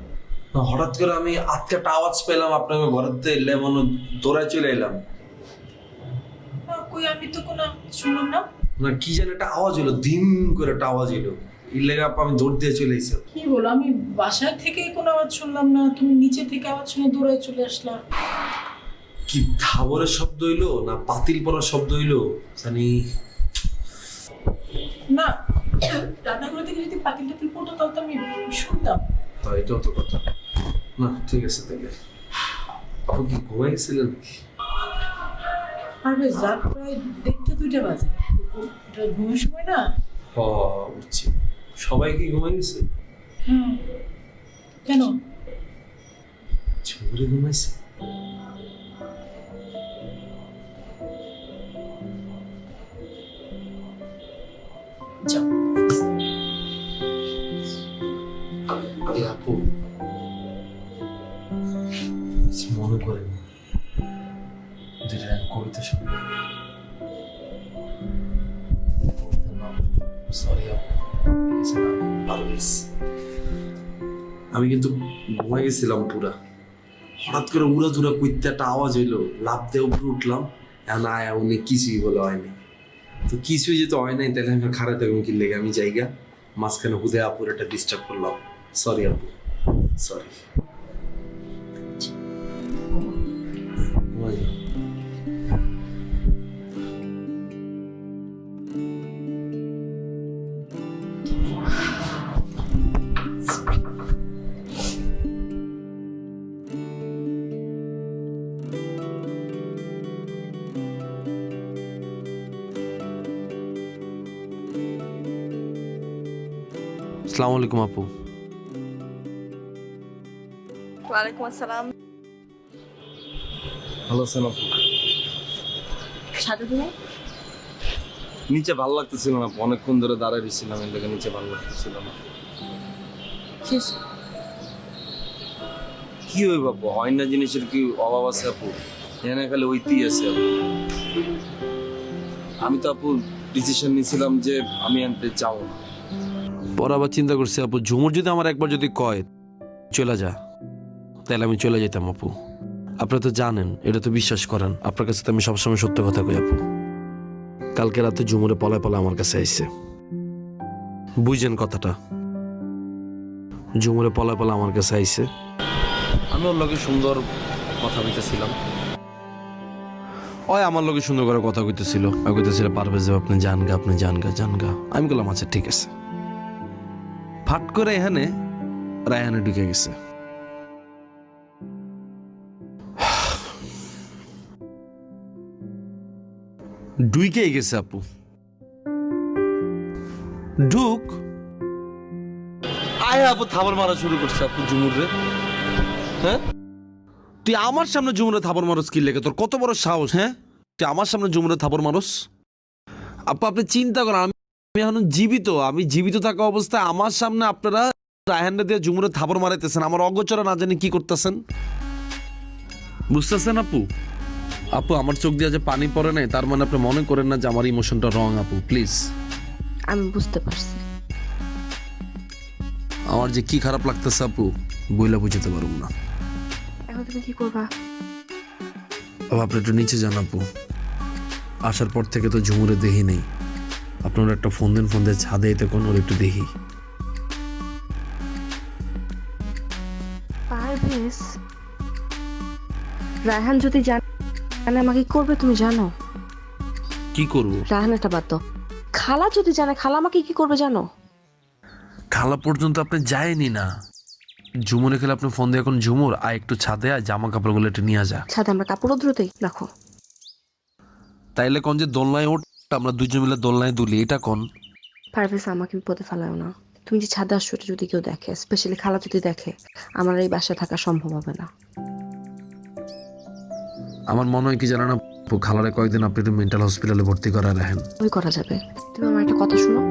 না, হঠাৎ করে আমি আটকাটা আওয়াজ পেলাম আপনাকে ঘরেতে এলে মনে দৌড়ায় চলে এলাম। না, কই আমি তো কোনো শুনলাম না। না কি যেন একটা আওয়াজ হলো, দিন করে একটা আওয়াজ এলো, এর লেগে আপু আমি দৌড় দিয়ে চলে এসেছি। কি বলো, আমি বাসা থেকে কোনো আওয়াজ শুনলাম না, তুমি নিচে থেকে আওয়াজ শুনে দৌড়ায় চলে আসলা। কি ধাবরের শব্দ হইলো না পাতিল পড়ার শব্দ হইলো জানি না, রান্নাঘর থেকে যদি পাতিল টাতিল পড়তো তাহলে তো আমি শুনতাম। তো এটাও তো কথা না। ঠিক আছে তাহলে আপু কি ঘুমাই গেছিলেন? আর বেশ রাত প্রায় 1:30 বাজে, এটা ঘুমের সময় না। বুঝছি, সবাই কি ঘুমাই গেছে? হ্যাঁ, কেন? ঝুমুরে ঘুমাইছে? যাও। আপু মনে করেন দুইটা কবিতা শুনি। সরি আপু, আমি কিন্তু ঘুমাই গেছিলাম পুরা। হঠাৎ করে উড়া ধুরা কইতে একটা আওয়াজ হইলো, লাভ দিয়ে উপরে উঠলাম, না উনি কিছুই বলে হয়নি। তো কিছুই যেহেতু হয় নাই তাহলে আমি খারাপ থাকবো কি লেগে আমি জায়গা মাঝখানে হুদে আপুর একটা ডিস্টার্ব করলাম। সরি আপু, সরি। আসসালামু আলাইকুম আপু। ওয়ালাইকুম আসসালাম। ভালো আছেন আপু? ছাদে তুমি? নিচে ভালো লাগতেছিল না, অনেকক্ষণ ধরে দাঁড়ায় রয়েছিলাম, এর লেগে নিচে ভালো লাগতেছিল না। কি হইব আপু, হয় না জিনিসের কি অভাব আছে আপু? এখানে খালি ওইতেই আছে আপু। আমি তো আপু ডিসিশন নিয়েছিলাম যে আমি আনতে চাও না। পরে আবার চিন্তা করছি আপু, ঝুমুর যদি আমার একবার যদি কয় চলে যা, তাহলে আমি চলে যেতাম আপু। আপনারা তো জানেন, এটা তো বিশ্বাস করেন, আপনার কাছে তো আমি সবসময় সত্য কথা কই আপু। কালকে রাতে ঝুমুরে পলায় পলায় আমার কাছে আইছে, বুঝছেন কথাটা? ঝুমুরে পলায় পলায় আমার কাছে আইছে, আমি ওর লগে সুন্দর কথা বলতেছিলাম। ওই আমার লোকে সুন্দর করে কথা কইতেছিল, কইতেছিল পারভেজ আপনি জানগা। আমি বললাম আচ্ছা ঠিক আছে। ফাট করে এখানে রায়হানে ঢুকে গেছে। ঢুকেই গেছে আপু। ঢুক আয় আপু থাবর মারা শুরু করছে আপু ঝুমুর রে। হ্যাঁ তুই আমার সামনে ঝুমুরে থাবর মারস কি লেগে? তোর কত বড় সাহস? হ্যাঁ তুই আমার সামনে ঝুমুরে থাবর মারস? আপু আপনি চিন্তা করেন, আমি এখন জীবিত, আমি জীবিত থাকা অবস্থায় আমার সামনে আপনারা রায়হানরে দিয়ে ঝুমুরে থাবর মারাইতেছেন, আমার অগোচরে না জানি কি করতেছেন, বুঝতেছেন আপু? আপু আমার চোখ দিয়ে যে পানি পড়ে নাই তার মানে আপনি মনে করেন না যে আমার ইমোশনটা রং আপু, প্লিজ। আমি বুঝতে পারছি। আমার যে কি খারাপ লাগতেছে আপু বইলা বুঝতে পারবো না। এখন তুমি কি করবা? আপনি একটু নিচে যান আপু। আসার পর থেকে তো ঝুমুরে দেখি নেই। আপনার একটা ফোন দিয়ে ছাদে এতে কোন ওর একটু দেখি। পারভেজ, রায়হান যদি জানে আমাকে কি করবে তুমি জানো? কি করব? রায়হান একটা বাদ দাও, খালা যদি জানে খালা আমাকে কি করবে জানো? খালা পর্যন্ত আপনি যায়নি না। ঝুমুরে খেলে আপনি ফোন দিয়ে এখন ঝুমুর আয় একটু ছাদে আয়, জামা কাপড়গুলো একটু নিয়ে যা। ছাদে আমরা কাপড় দ্রুতই রাখো। তাইলে কোন যে দোলনায় ওঠ, আমরা দুজন মিলে দোলনায় দুলি, এটা কোন? পারভেজ আমাকে বিপদে ফেলাও না। তুমি যে ছাদে আসছো এটা যদি কেউ দেখে, স্পেশালি খালা যদি দেখে, আমার এই বাসায় থাকা সম্ভব হবে না। আমার মনে হয় কি জানা না, খালারে কয়েকদিন আপনি একটু মেন্টাল হসপিটালে ভর্তি করা রাখেন। ওই করা যাবে। তুমি আমার একটা কথা শোনো,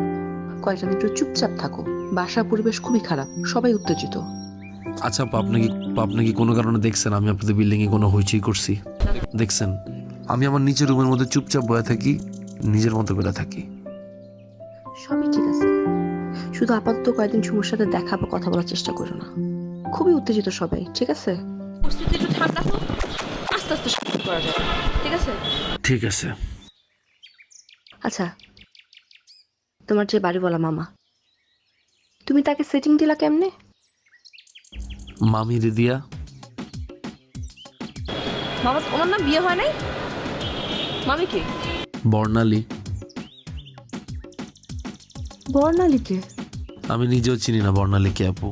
কয়েকটা দিন একটু চুপচাপ থাকো। বাসার পরিবেশ খুবই খারাপ, সবাই উত্তেজিত। আচ্ছা আপু, আপনি কি কোনো কারণে দেখছেন আমি আপনাদের বিল্ডিং এ কোনো হইচই করছি? দেখছেন? আমি আমার নিচের রুমের মধ্যে চুপচাপ বয়ে থাকি, নিজের মতো করে থাকি। সবই ঠিক আছে, শুধু আপাতত কয়েকদিন ঝুমুর সাথে দেখা বা কথা বলার চেষ্টা করো না। খুবই উত্তেজিত সবাই, ঠিক আছে? পরিস্থিতি একটু ঠান্ডা হোক, আস্তে আস্তে শুরু করা যাবে, ঠিক আছে? ঠিক আছে। আচ্ছা, তোমার যে বাড়িওয়ালা মামা, তুমি তাকে সেটিং দিলা কেমনে? মামি দিদিয়া। মামা ওনার না বিয়ে হয় নাই? মামি কে? বর্ণালী। বর্ণালীকে? আমি নিজেও চিনি না বর্ণালীকে আপু।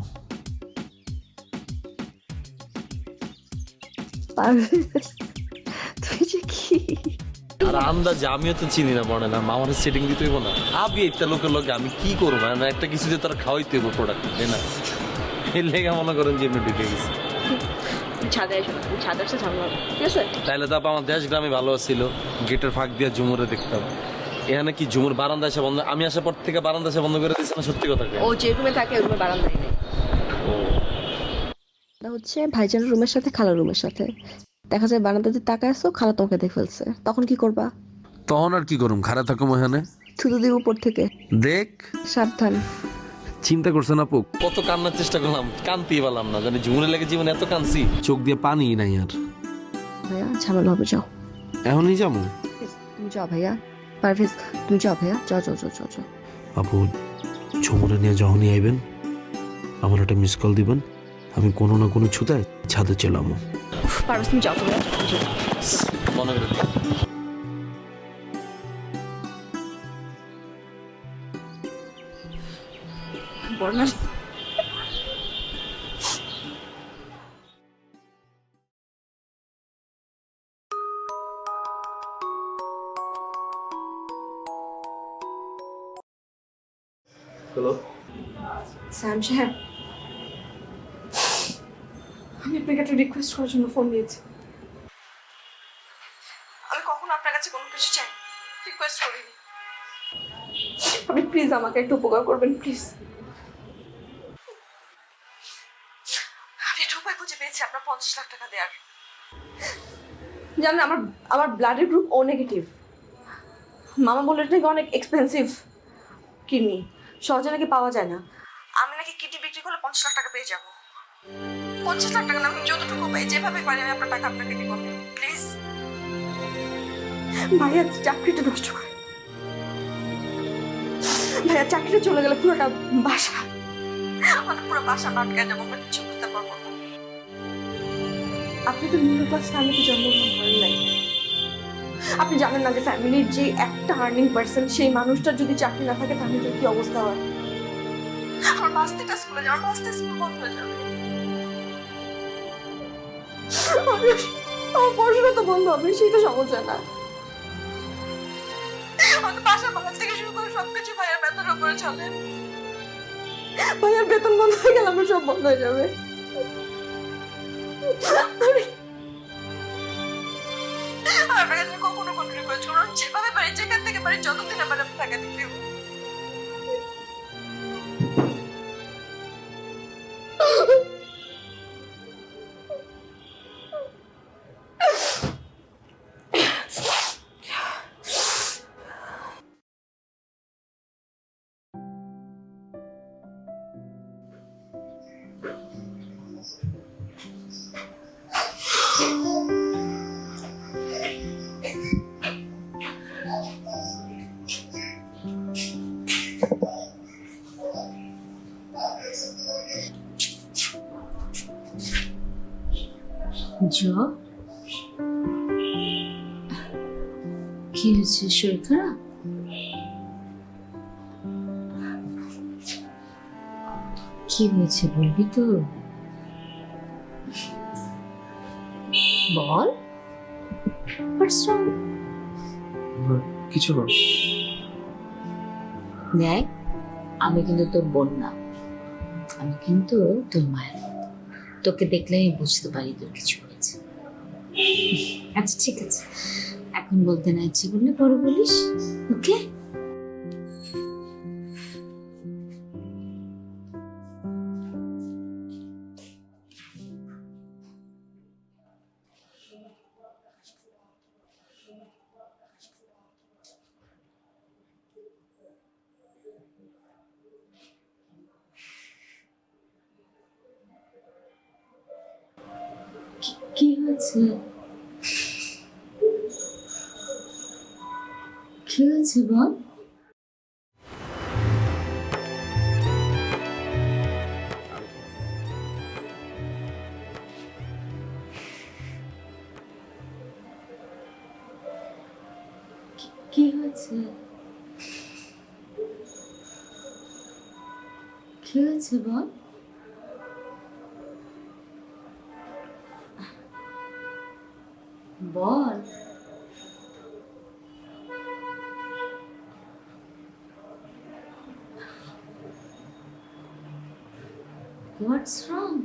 তুই যে কি আর আন্দাজে আমিও তো চিনি না বর্ণালী, আমার সেটিং দিতে হইব না। আবি একটা লোকের লোকে আমি কি করবো? মানে একটা কিছু যে তারা খাওয়াইতে হইব প্রোডাক্ট, তাই না? এর লেগে মনে করেন যে এমনি ঢুকে গেছি। ছাদে এসো না, ছাদে এসে ঝামেলা হবে, ঠিক আছে? তাইলে তো আমার দেশ গ্রামে ভালো ছিল, গেটের ফাঁক দিয়ে ঝুমুরে দেখতাম। এখানে কি ঝুমুর বারান্দা এসে বন্ধ? আমি আসার পর থেকে বারান্দা এসে বন্ধ করে দিচ্ছে না, সত্যি কথা। ও যে রুমে থাকে ওই রুমে বারান্দাই নেই। হচ্ছে ভাইজানের রুমের সাথে খালার রুমের সাথে দেখা যায়, বারান্দাতে তাকায় আসো, খালা তোমাকে দেখে ফেলছে, তখন কি করবা? তখন আর কি করুম, খারাপ থাকুম এখানে, থুতু দিব উপর থেকে। দেখ সাবধান। চিন্তা করছেন আপু, কত কান্নার চেষ্টা করলাম, কানতেই পারলাম না। জানি ঝুমুরে লেগে জীবনে এত কানছি, চোখ দিয়ে পানি নাই আর। ভাইয়া ঝামেলা হবে, যাও। এখনই যাবো? তুমি যাও ভাইয়া। পারভেজ তুমি যাও ভাইয়া, যাও যাও যাও যাও যাও। আপু ঝুমুরে নিয়ে যখনই আইবেন আমার একটা মিস কল দিবেন, আমি কোনো না কোনো ছুতায় ছাদে চলাম। পারভেজ তুমি যাও, ভাইয়া মনে করে বর্ণালী। হ্যালো স্যাম সাহেব, আমি আপনাকে একটা রিকোয়েস্ট করার জন্য ফোন দিয়েছি। আমি কখনো আপনার কাছে কোনো কিছু চাই রিকোয়েস্ট করিনি। আপনি প্লিজ আমাকে একটু উপকার করবেন, প্লিজ। আমি একটা উপায় খুঁজে পেয়েছি আপনার 50 লাখ টাকা দেওয়ার। জানেন আমার ব্লাডের গ্রুপ ও নেগেটিভ। মামা বললেন নাকি অনেক এক্সপেন্সিভ কিডনি, সহজে নাকি পাওয়া যায় না। আমি নাকি কিডনি বিক্রি করলে 50 লাখ টাকা পেয়ে যাবো। 50 লাখ টাকা না, আমি যতটুকু পাই যেভাবে পারি আমি আপনার টাকা আপনাকে দিব, প্লিজ। ভাইয়া চাকরিটা নষ্ট করে, ভাইয়া চাকরিটা চলে গেলে পুরোটা বাসা, আমাদের পুরো বাসা আটকে যাবো, আমরা কিছু করতে পারবো না। আপনি তো মিডল ক্লাস ফ্যামিলিতে জন্মগ্রহণ করেন নাই, আপনি জানেন না যে ফ্যামিলির যে একটা আর্নিং পার্সন সেই মানুষটার যদি চাকরি না থাকে ফ্যামিলির কি অবস্থা হয়। আমার বাস্তিটা স্কুলে যাবে, আমার বাস্তি স্কুল বন্ধ হয়ে যাবে, আমার পড়াশোনা তো বন্ধ হবে, সেটা সমস্যা না। আমাদের বাসা ভাড়া থেকে শুরু করে সবকিছু ভাইয়ের বেতনের উপরে চলে। ভাইয়ের বেতন বন্ধ হয়ে গেলে আমার সব বন্ধ হয়ে যাবে। আপনার কাছে কখনো কোনো রিকোয়েস্ট করুন, যেভাবে পারি যেখান থেকে পারি যতদিন আবার আমি টাকা দিয়ে দেবো। কি হয়েছে, শরীর খারাপ? কি হয়েছে বলবি তো? বল। কিছু না। দেখ, আমি কিন্তু তোর বোন না, আমি কিন্তু তোর মায়ের মতো। তোকে দেখলে আমি বুঝতে পারি তোর কিছু হয়েছে। আচ্ছা ঠিক আছে, এখন বলতে না ইচ্ছে করলে পরে বলিস, ওকে? কি হয়েছে? কি হয়েছে বল? কি হয়েছে? কি হয়েছে বল? বল। What's wrong?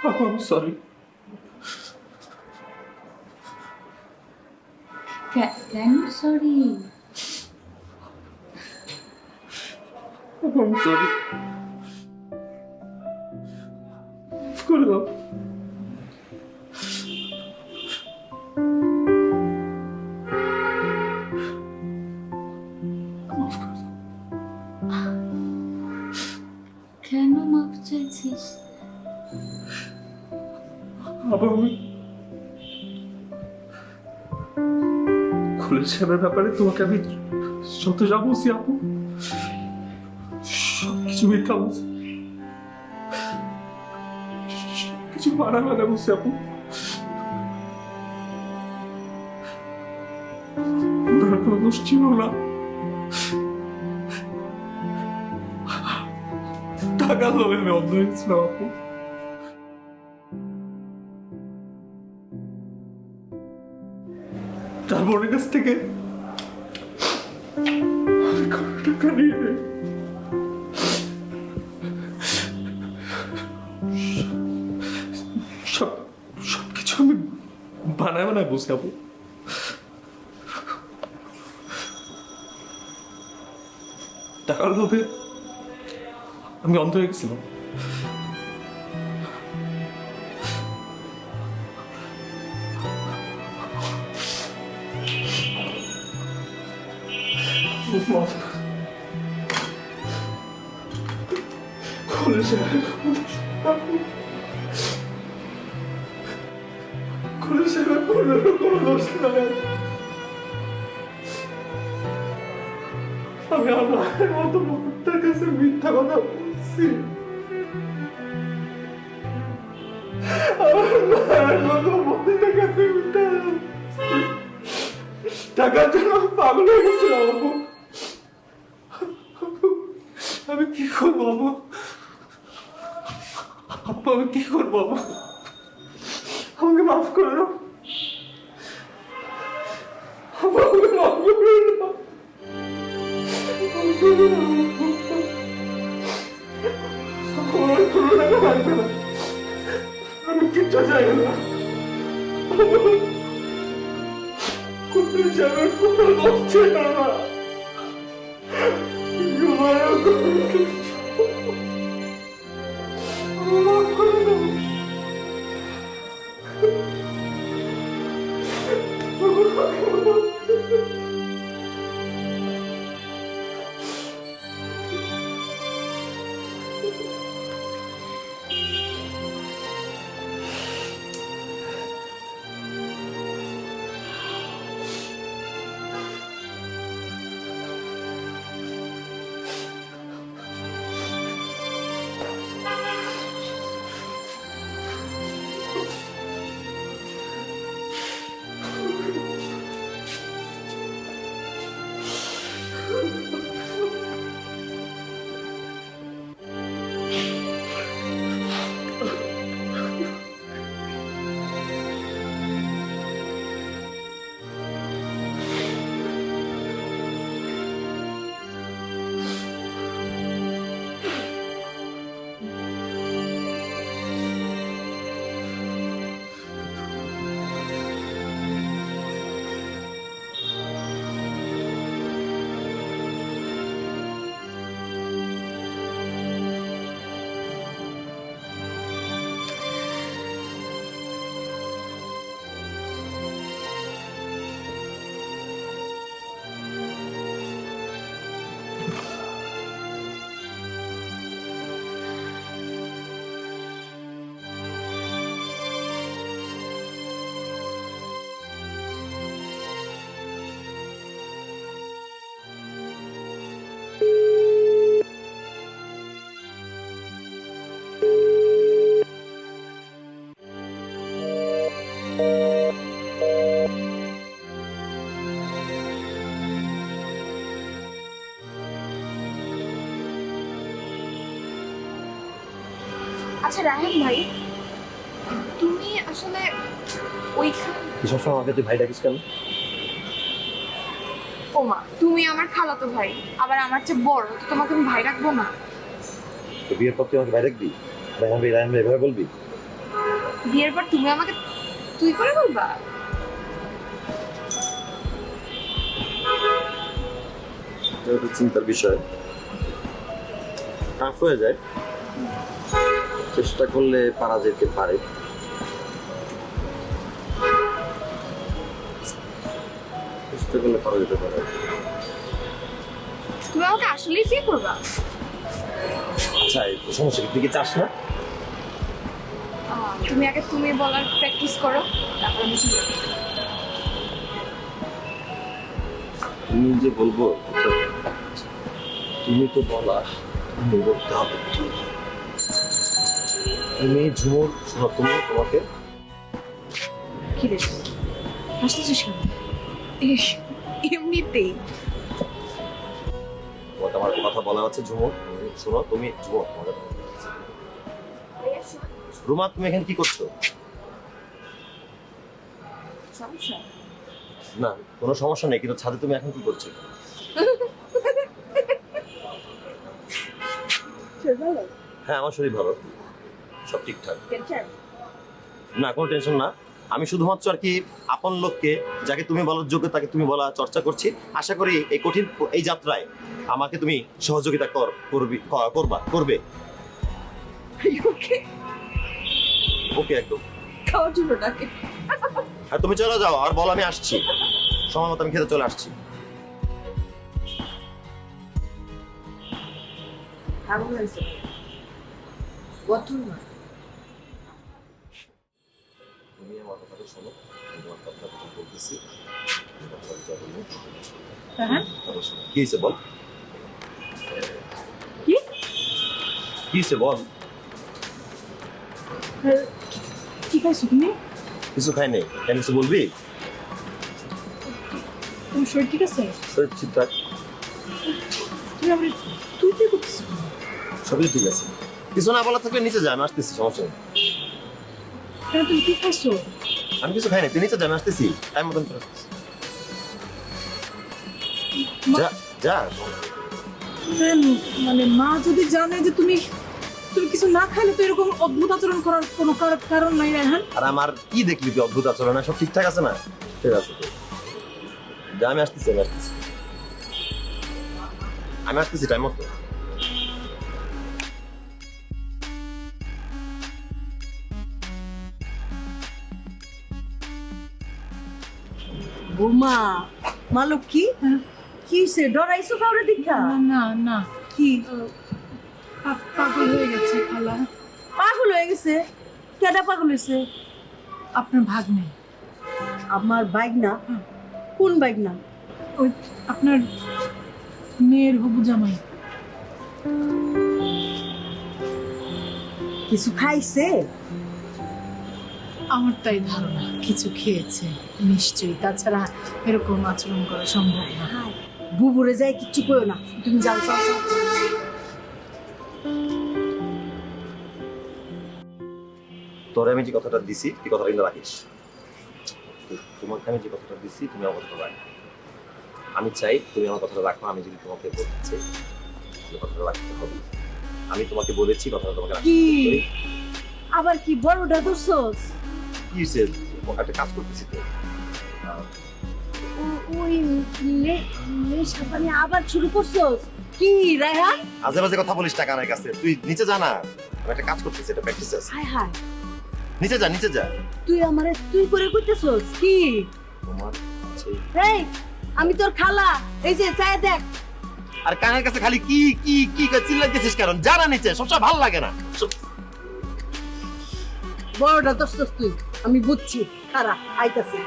I'm sorry. Can you sorry? I'm sorry. করে দাও। কেন মাপ চাইছিস? আবার আমি খুলে সাহেবের ব্যাপারে তোমাকে আমি যত যা বলছি আপু সবকিছু মিথ্যা বলছি, কিছু মানা মানা বলছি আপু। কোনো দোষ ছিল না, টাকা লোভে আমি অন্ধ হয়েছিলাম আপু। তার বোনের কাছ থেকে টাকা নিয়ে নেয়, সবকিছু আমি বানায় বানায় বসে আপু। টাকার লোভে আমি অন্ধ হয়ে গেছিলাম। খুলে কোনো দোষ নাই। আমি আমার মতো মুহূর্তের কাছে মিথ্যা কথা বলছি, আমার মায়ের মতো মুহূর্তের কাছে মিথ্যা কথা বলছি। টাকার জন্য আমি পাগল হয়ে গেছিলাম বাবু। আমি কি করবো বাবু? আমি কি করবো বাবু? আমাকে মাফ করে দাও, আমাকে মাফ করে দাও। আমার কোনো টাকা লাগবে না, আমি কিচ্ছু চাই না। কোনো জায়গায় কোনো লোক ছিল না, মাফ করে দাও। আচ্ছা রায়হান ভাই, তুমি আসলে ওইখানে সবসময় আমাকে তুই ভাই ডাকিস কেন? ওমা, তুমি আমার খালাতো ভাই, আবার আমার চেয়ে বড়, তো তোমাকে আমি ভাই রাখবো না? তো বিয়ের পর তুই আমাকে ভাই রাখবি? রায়হান ভাই রায়হান ভাই এভাবে বলবি? বিয়ের পর তুমি আমাকে তুই করে বলবা? এটা একটু চিন্তার বিষয়, টাফ হয়ে যায়, চেষ্টা করলে পারা যেতে পারে। চেষ্টা করলে পারা যেতে পারে। তুমি আমাকে আসলেই বিয়ে করবা? আচ্ছা, সমস্যা কি? তুই কি চাস না? তুমি আগে তুমি বলার প্র্যাকটিস করো, তারপর আমি শুনবো। তুমি যে বলবো, তুমি তো বলা, তুমি বলতে হবে। তুমি ঝুমুর, শোনো, তুমি তোমাকে কি রে হাসতেছিস কেন? এমনিতেই তোমাকে আমার কথা বলা হচ্ছে। ঝুমুর, শোনো, তুমি ঝুমুর, তোমাকে রুমা, তুমি এখানে কি করছো? সমস্যা না, কোনো সমস্যা নেই, কিন্তু ছাদে তুমি এখন কি করছো? হ্যাঁ, আমার শরীর ভালো, সব ঠিকঠাক। না, কোনো টেনশন না। আমি শুধুমাত্র আর কি আপন লোককে, যাকে তুমি বলার যোগ্য তাকে তুমি বলা চর্চা করছি। আশা করি এই কঠিন এই যাত্রায় আমাকে তুমি সহযোগিতা করবে। ওকে, একদম। খাওয়ার জন্য ডাকে। আর তুমি চলে যাও, আর বল আমি আসছি, সময় মতো আমি খেতে চলে আসছি। কেমন হয়েছে? গঠন না। তুমি আমার কথাটা শোনো। তোমার কথা বলতেছি হ্যাঁ কি হয়েছে বল কি কি হয়েছে বল কি খাইছো তুমি? কিছু খাই নাই কেন কিছু বলবি তোমার শরীর ঠিক আছে? ঠিকঠাক তুমি আমার তুই কি করছিস? সবই ঠিক আছে কিছু না বলা থাকলে নিচে যা আমি আসতেছি সমস্যা নেই কেন তুমি কি খাইছো? আমি কিছু খাই নাই তুই নিচে যা আমি আসতেছি টাইম মতন করে আসতেছি যা যা মানে মা যদি জানে যে তুমি তুমি কিছু না খাইলে তো এরকম অদ্ভুত আচরণ করার কোনো কারণ নাই রায়হান। আর আমার কি দেখলি তুই অদ্ভুত আচরণ সব ঠিকঠাক আছে না ঠিক আছে যা আমি আসতেছি আমি আসতেছি টাইম মতো বৌমা মালক কি কি সে ডরাইছো কাউরে দেখা? না না কি পাগল হয়ে গেছে খালা। পাগল হয়ে গেছে? কেডা পাগল হয়েছে? আপনার ভাগ্নে। আমার বাইগনা? কোন বাইগনা? ওই আপনার মেয়ের হবু জামাই। কিছু খাইছে? আমার তাই ধারণা কিছু খেয়েছে নিশ্চয়ই, তাছাড়া এরকম আচরণ করা সম্ভব না। বুবুরে যাই কিচ্ছু কইও না, তুমি যাও যাও যাও। তোরে আমি যে কথাটা দিছি তুই কথাটা কিন্তু রাখিস তোমাকে আমি যে কথাটা দিছি তুমি আমার কথাটা রাখো আমি চাই তুমি আমার কথাটা রাখো আমি যদি তোমাকে বলছি কথাটা রাখতে হবে আমি তোমাকে বলেছি কথাটা তোমাকে রাখতে হবে আবার কি বড়টা ধরছস? কি হইছে একটা কাজ করতেছি তো ওই নেশাপানি আবার শুরু করছস কি রায়হান? আজে বাজে কথা বলিস টাকা আমার কাছে তুই নিচে যা না আমি একটা কাজ করতেছি এটা প্র্যাকটিস আছে হায় হায় নিচে যা তুই আমারে তুই করে কইতেছস কি? তোমার এই আমি তোর খালা, এই যে চায় দেখ। আর কানের কাছে খালি কি কি কি চিল্লাইতেছিস কারণ জানা নিচে সবসময় ভালো লাগে না বড়টা ধরছস তুই, আমি বুঝছি। খারাপ আইতাছি।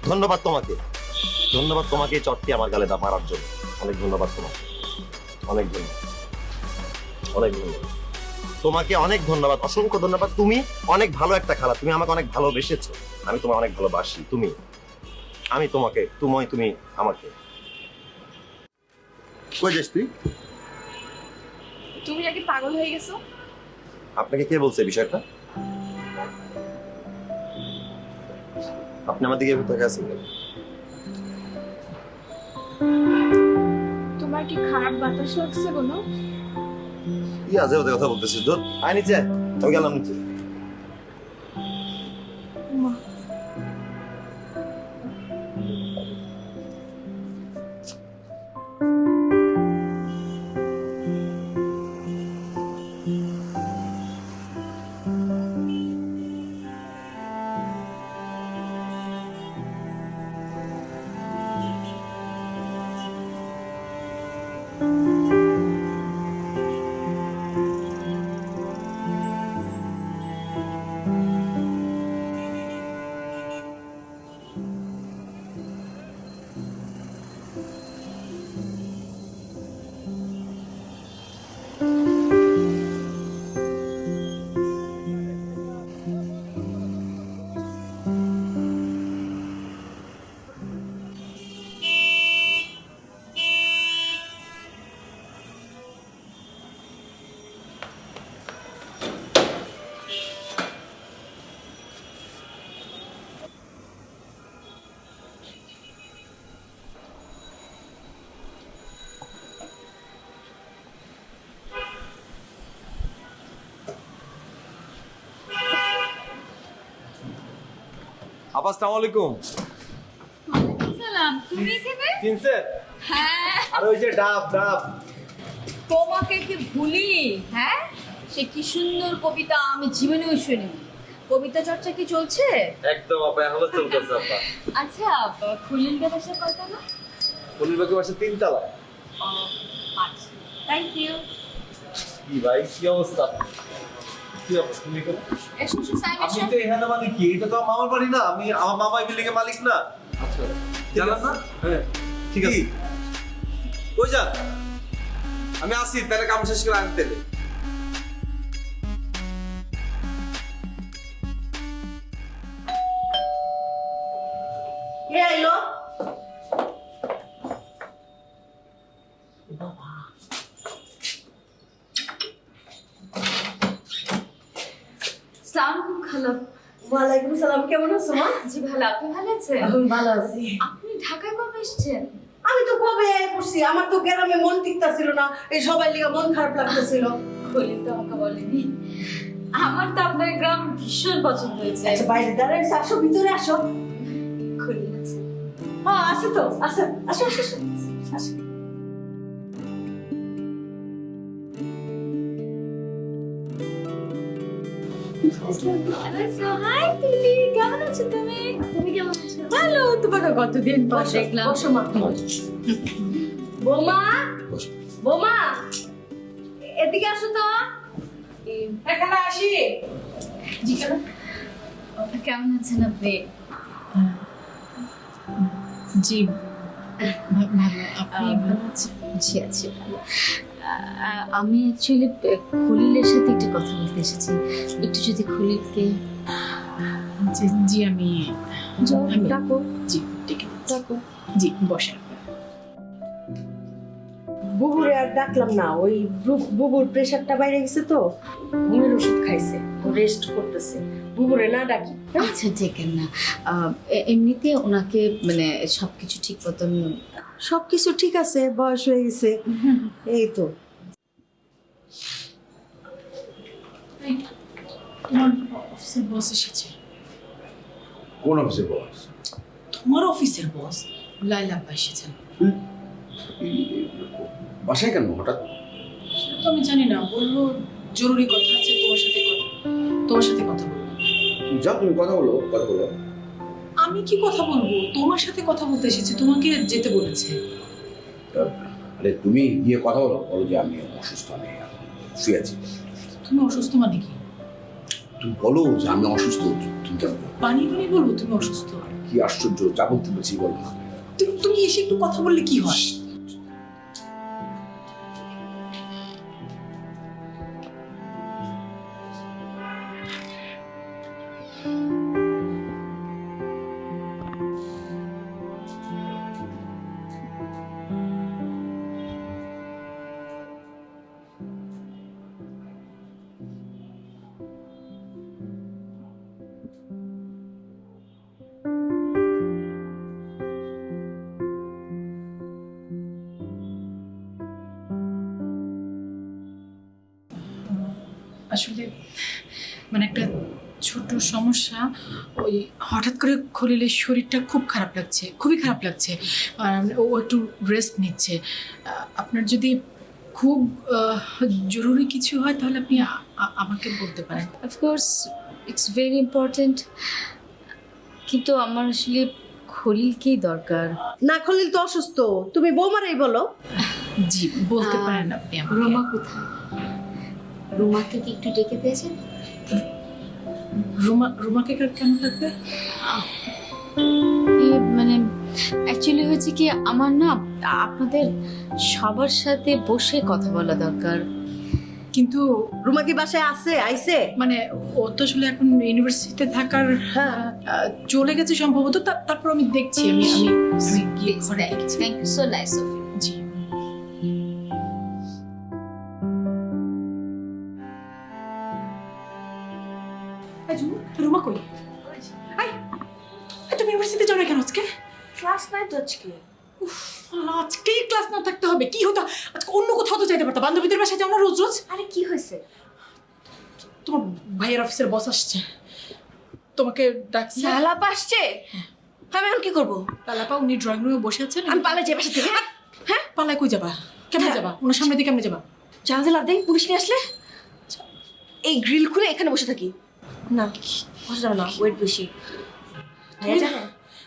ধন্যবাদ তোমাকে এই চটটি আমার গালে মারার জন্য অনেক ধন্যবাদ তোমাকে অনেক ধন্যবাদ তোমাকে অনেক ধন্যবাদ অসংখ্য ধন্যবাদ তুমি অনেক ভালো একটা খালা তুমি আমাকে অনেক ভালোবেসেছো আমি তোমায় অনেক ভালোবাসি আমি তোমাকে তুমি আমাকে কই যাস তুই তুমি নাকি পাগল হয়ে গেছো? আপনাকে কে বলছে বিষয়টা আপনি আমার দিকে তাকে আছেন তোমার কি খারাপ বাতাস লাগছে কোনো? কি আজে বাজে কথা বলতেছিস ধর আয় নিচে আমি গেলাম নিচে আপা আসসালামু আলাইকুম। সালাম, তুমি এখানে? চিনছেন? হ্যাঁ। আর ওই যে ডাব তোমাকে কি ভুলি? হ্যাঁ, সে কি সুন্দর কবিতা আমি জীবনেও শুনিনি। কবিতা চর্চা কি চলছে? একদম আপা এখনো চলতেছে আপা। আচ্ছা, খলিলকে বাসা কয়তলা? খলিলকে বাসা 3 তলা। ও আচ্ছা, থ্যাংক ইউ। কি ভাই কি অবস্থা? কি অবস্থা তুমি এখানে? এসো সাইম আমি তো এখানে মানে কি, এটা তো আমার বাড়ি না, আমি আমার মামা এই বিল্ডিং এর মালিক না। আচ্ছা জানেন না? হ্যাঁ ঠিক আছে। কই যান? আমি আসি, তাহলে কাম শেষ করে আনতে দেবে। কে আইলো? সালাম খালা। ওয়ালাইকুম সালাম, কেমন আছো মা? জি ভালো, আপনি ভালো আছেন? আমি ভালো আছি। আপনি ঢাকায় কবে এসেছেন? আমি তো কবে পড়ছি, আমার তো গ্রামে মন টিকতাছিল না, এই সবাই লিগা মন খারাপ লাগতেছিল। খলিল তো আমাকে বলেনি। আমার তো আপনার গ্রাম ভীষণ পছন্দ হয়েছে। আচ্ছা বাইরে দাঁড়ায় আসো, ভিতরে আসো। খলিল আছে? হ্যাঁ আসো তো, আসো আসো আসো আসো। হাই তিলি, কেমন আছো তুমি? তুমি কেমন আছো? ভালো, তোমাকে কতদিন পর দেখলাম। বসো মা। বৌমা, বৌমা এদিকে আসো তো। এখানে আসি। জি কেন? কেমন আছেন আপনি? জি ভালো, আপনি ভালো আছেন? জি আছি ভালো। আমি অ্যাকচুয়ালি খলিলের সাথে একটু কথা বলতে এসেছি, একটু যদি খলিলকে জি আমি ডাকো। জি ঠিক আছে, ডাকো। জি বসে। বুবুরে আর ডাকলাম না, ওই বুবুর প্রেশারটা বাইরে গেছে তো, ঘুমের ওষুধ খাইছে, ও রেস্ট করতেছে। বুবুরে না ডাকি? আচ্ছা দেখেন না, এমনিতে ওনাকে মানে সবকিছু ঠিক মতন সবকিছু ঠিক আছে, বয়স হয়ে গেছে এই তো। তোমার অফিসের বস এসেছে। কোন অফিসের বস? তোমার অফিসের বস লাইলা আপা এসেছেন। বাসায় কেন হঠাৎ? সেটা তো আমি জানি না, বললো জরুরি কথা আছে তোমার সাথে কথা বলবো। যাও তুমি কথা বলো, কথা বলো। আমি কি কথা বলবো? তোমার সাথে কথা বলতে এসেছে, তোমাকে যেতে বলেছে। আরে তুমি গিয়ে কথা বলো, বলো যে আমি অসুস্থ, আমি শুয়ে আছি। তুমি অসুস্থ মানে কি? তুমি বলো যে আমি অসুস্থ, তুমি কেন পানি বলবো তুমি অসুস্থ? কি আশ্চর্য, যা বলতে বলছি বলো না। তুমি এসে একটু কথা বললে কি হয়? আসলে মানে একটা ছোট সমস্যা, ওই হঠাৎ করে খলিলের শরীরটা খুব খারাপ লাগছে, খুবই খারাপ লাগছে। ও একটু রেস্ট নিচ্ছে। আপনার যদি খুব জরুরি কিছু হয় তাহলে আপনি আমাকে বলতে পারেন। অফকোর্স ইটস ভেরি ইম্পর্টেন্ট, কিন্তু আমার আসলে খলিলকেই দরকার। না, খলিল তো অসুস্থ, তুমি বৌমারাই বলো। জি বলতে পারেন আপনি আমাকে। রোমা কোথায়? রোমাকে কি একটু ডেকে দিয়েছেন? রোমাকে কেন থাকবে? মানে অ্যাকচুয়ালি হয়েছে কি, আমার না আপনাদের সবার সাথে বসে কথা বলা দরকার। কিন্তু রুমা কি বাসায় আছে? আইছে? মানে ও তো আসলে এখন ইউনিভার্সিটিতে থাকার চলে গেছে সম্ভবত। তারপর আমি দেখছি, আমি গিয়ে ঘরে দেখছি। Thank you, so nice of you. জি রুমা কই? তুমি ইউনিভার্সিটিতে যাও না কেন আজকে? ক্লাস নাই তো আজকে। আজকেই ক্লাস না থাকতে হবে? কি হতো আজকে? অন্য কোথাও তো যাইতে পারতো, বান্ধবীদের বাসায় যাও না রোজ রোজ। আরে কি হয়েছে? তোমার ভাইয়ের অফিসের বস আসছে, তোমাকে ডাকছে। লালাপা আসছে? আমি এখন কি করবো? লালাপা উনি ড্রয়িং রুমে বসে আছেন। আমি পালাই যাই বাসা থেকে। হ্যাঁ পালাই কই যাবা? কেমনে যাবা? ওনার সামনে দিয়ে কেমনে যাবা? জানাতে লাভ দেয়, পুলিশ নিয়ে আসলে এই গ্রিল খুলে এখানে বসে থাকি। না বসে যাও না, ওয়েট বেশি। ভাইয়া জানে?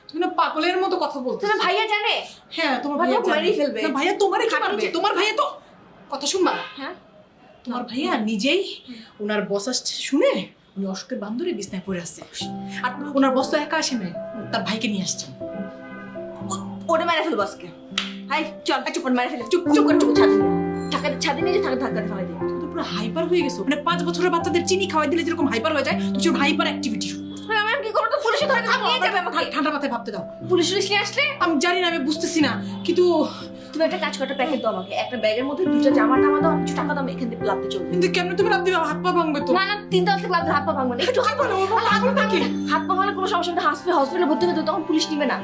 তুমি না পাগলের মতো কথা বলছো। তোমার ভাইয়া জানে? হ্যাঁ তোমার ভাইয়া ভাইয়া মারি ফেলবে। না ভাইয়া তোমারে কি মারবে? তোমার ভাইয়া তো কথা শুনবা। হ্যাঁ তোমার ভাইয়া নিজেই ওনার বস আসছে শুনে উনি অশোকের বান্ধবী বিছনায় পড়ে আছে। আর ওনার বস তো একা আসে নাই, তার ভাইকে নিয়ে আসছে। ওটা মেরে ফেলবো আজকে। হাই চল চুপ করে মেরে ফেলে, চুপ চুপ করে চুপ ছাদে নিয়ে যে ধাক্কাতে ফেলাই দিই। তুমি তো পুরো হাইপার হয়ে গেছো, মানে 5 বছরের বাচ্চাদের চিনি খাওয়াই দিলে যেরকম হাইপার হয়ে যায়, তুমি সেরকম হাইপার অ্যাক্টিভিটি শুরু করছো। আমি কি করবো? তো পুলিশে ধরে নিয়ে যাবে আমাকে। ঠান্ডা মাথায় ভাবতে দাও। পুলিশ নিয়ে আসলে আমি জানি না, আমি বুঝতেছি না, কিন্তু তুমি একটা কাজ করতে প্যাকেট দাও আমাকে, একটা ব্যাগের মধ্যে 2টা জামা টামা দাও, কিছু টাকা দাও, আমি এখান থেকে লাভতে চলবে। কিন্তু কেমন তুমি লাভ দিবে? হাত পা ভাঙবে তো। না না 3 তলা থেকে লাভতে হাত পা ভাঙবে না, একটু হাত পা হাত পা ভাঙলে কোনো সমস্যা নেই, হসপিটালে ভর্তি হতে তখন পুলিশ নিবে না।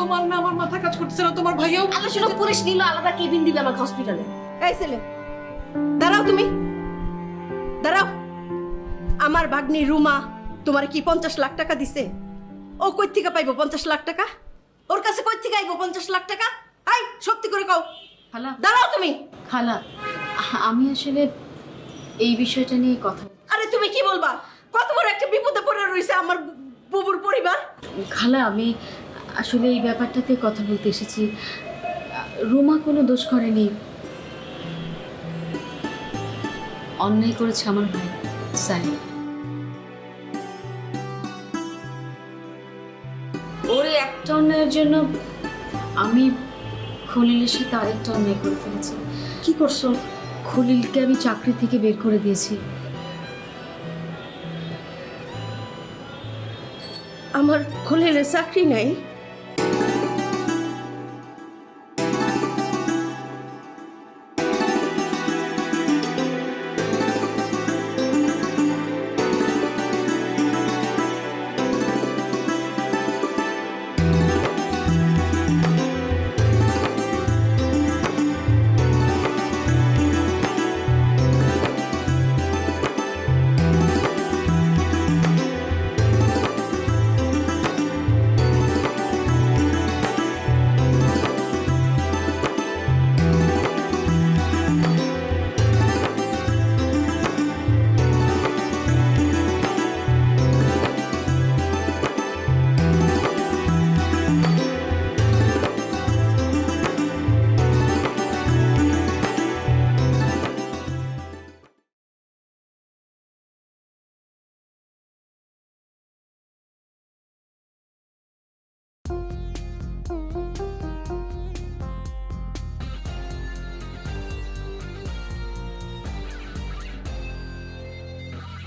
আমার না, আমার মাথা কাজ করতেছে না। তোমার ভাইয়াও আল্লাহ শুনো, পুলিশ নিল আলাদা কেবিন দিবে আমাকে হসপিটালে। এই ছেলে দাঁড়াও, তুমি দাঁড়াও। আমার ভাগ্নি রুমা তোমার কি 50 লাখ টাকা দিছে? ও কই থেকে পাইবো 50 লাখ টাকা? ওর কাছে কই থেকে আইবো 50 লাখ টাকা? আই সত্যি করে কও। খালা, দাঁড়াও তুমি। খালা, আমি আসলে এই বিষয়টা নিয়ে কথা। আরে তুমি কি বলবা? কত বড় একটা বিপদে পড়ে রইছে আমার বুবুর পরিবার। খালা, আমি আসলে এই ব্যাপারটাতে কথা বলতে এসেছি। রুমা কোনো দোষ করেনি, অন্যায় করেছে আমার ভাই সাইম। ওর একটা অন্যায়ের জন্য আমি খলিলের সাথে আরেকটা অন্যায় করে ফেলেছি। কি করছো? খলিলকে আমি চাকরি থেকে বের করে দিয়েছি। আমার খলিলের চাকরি নাই?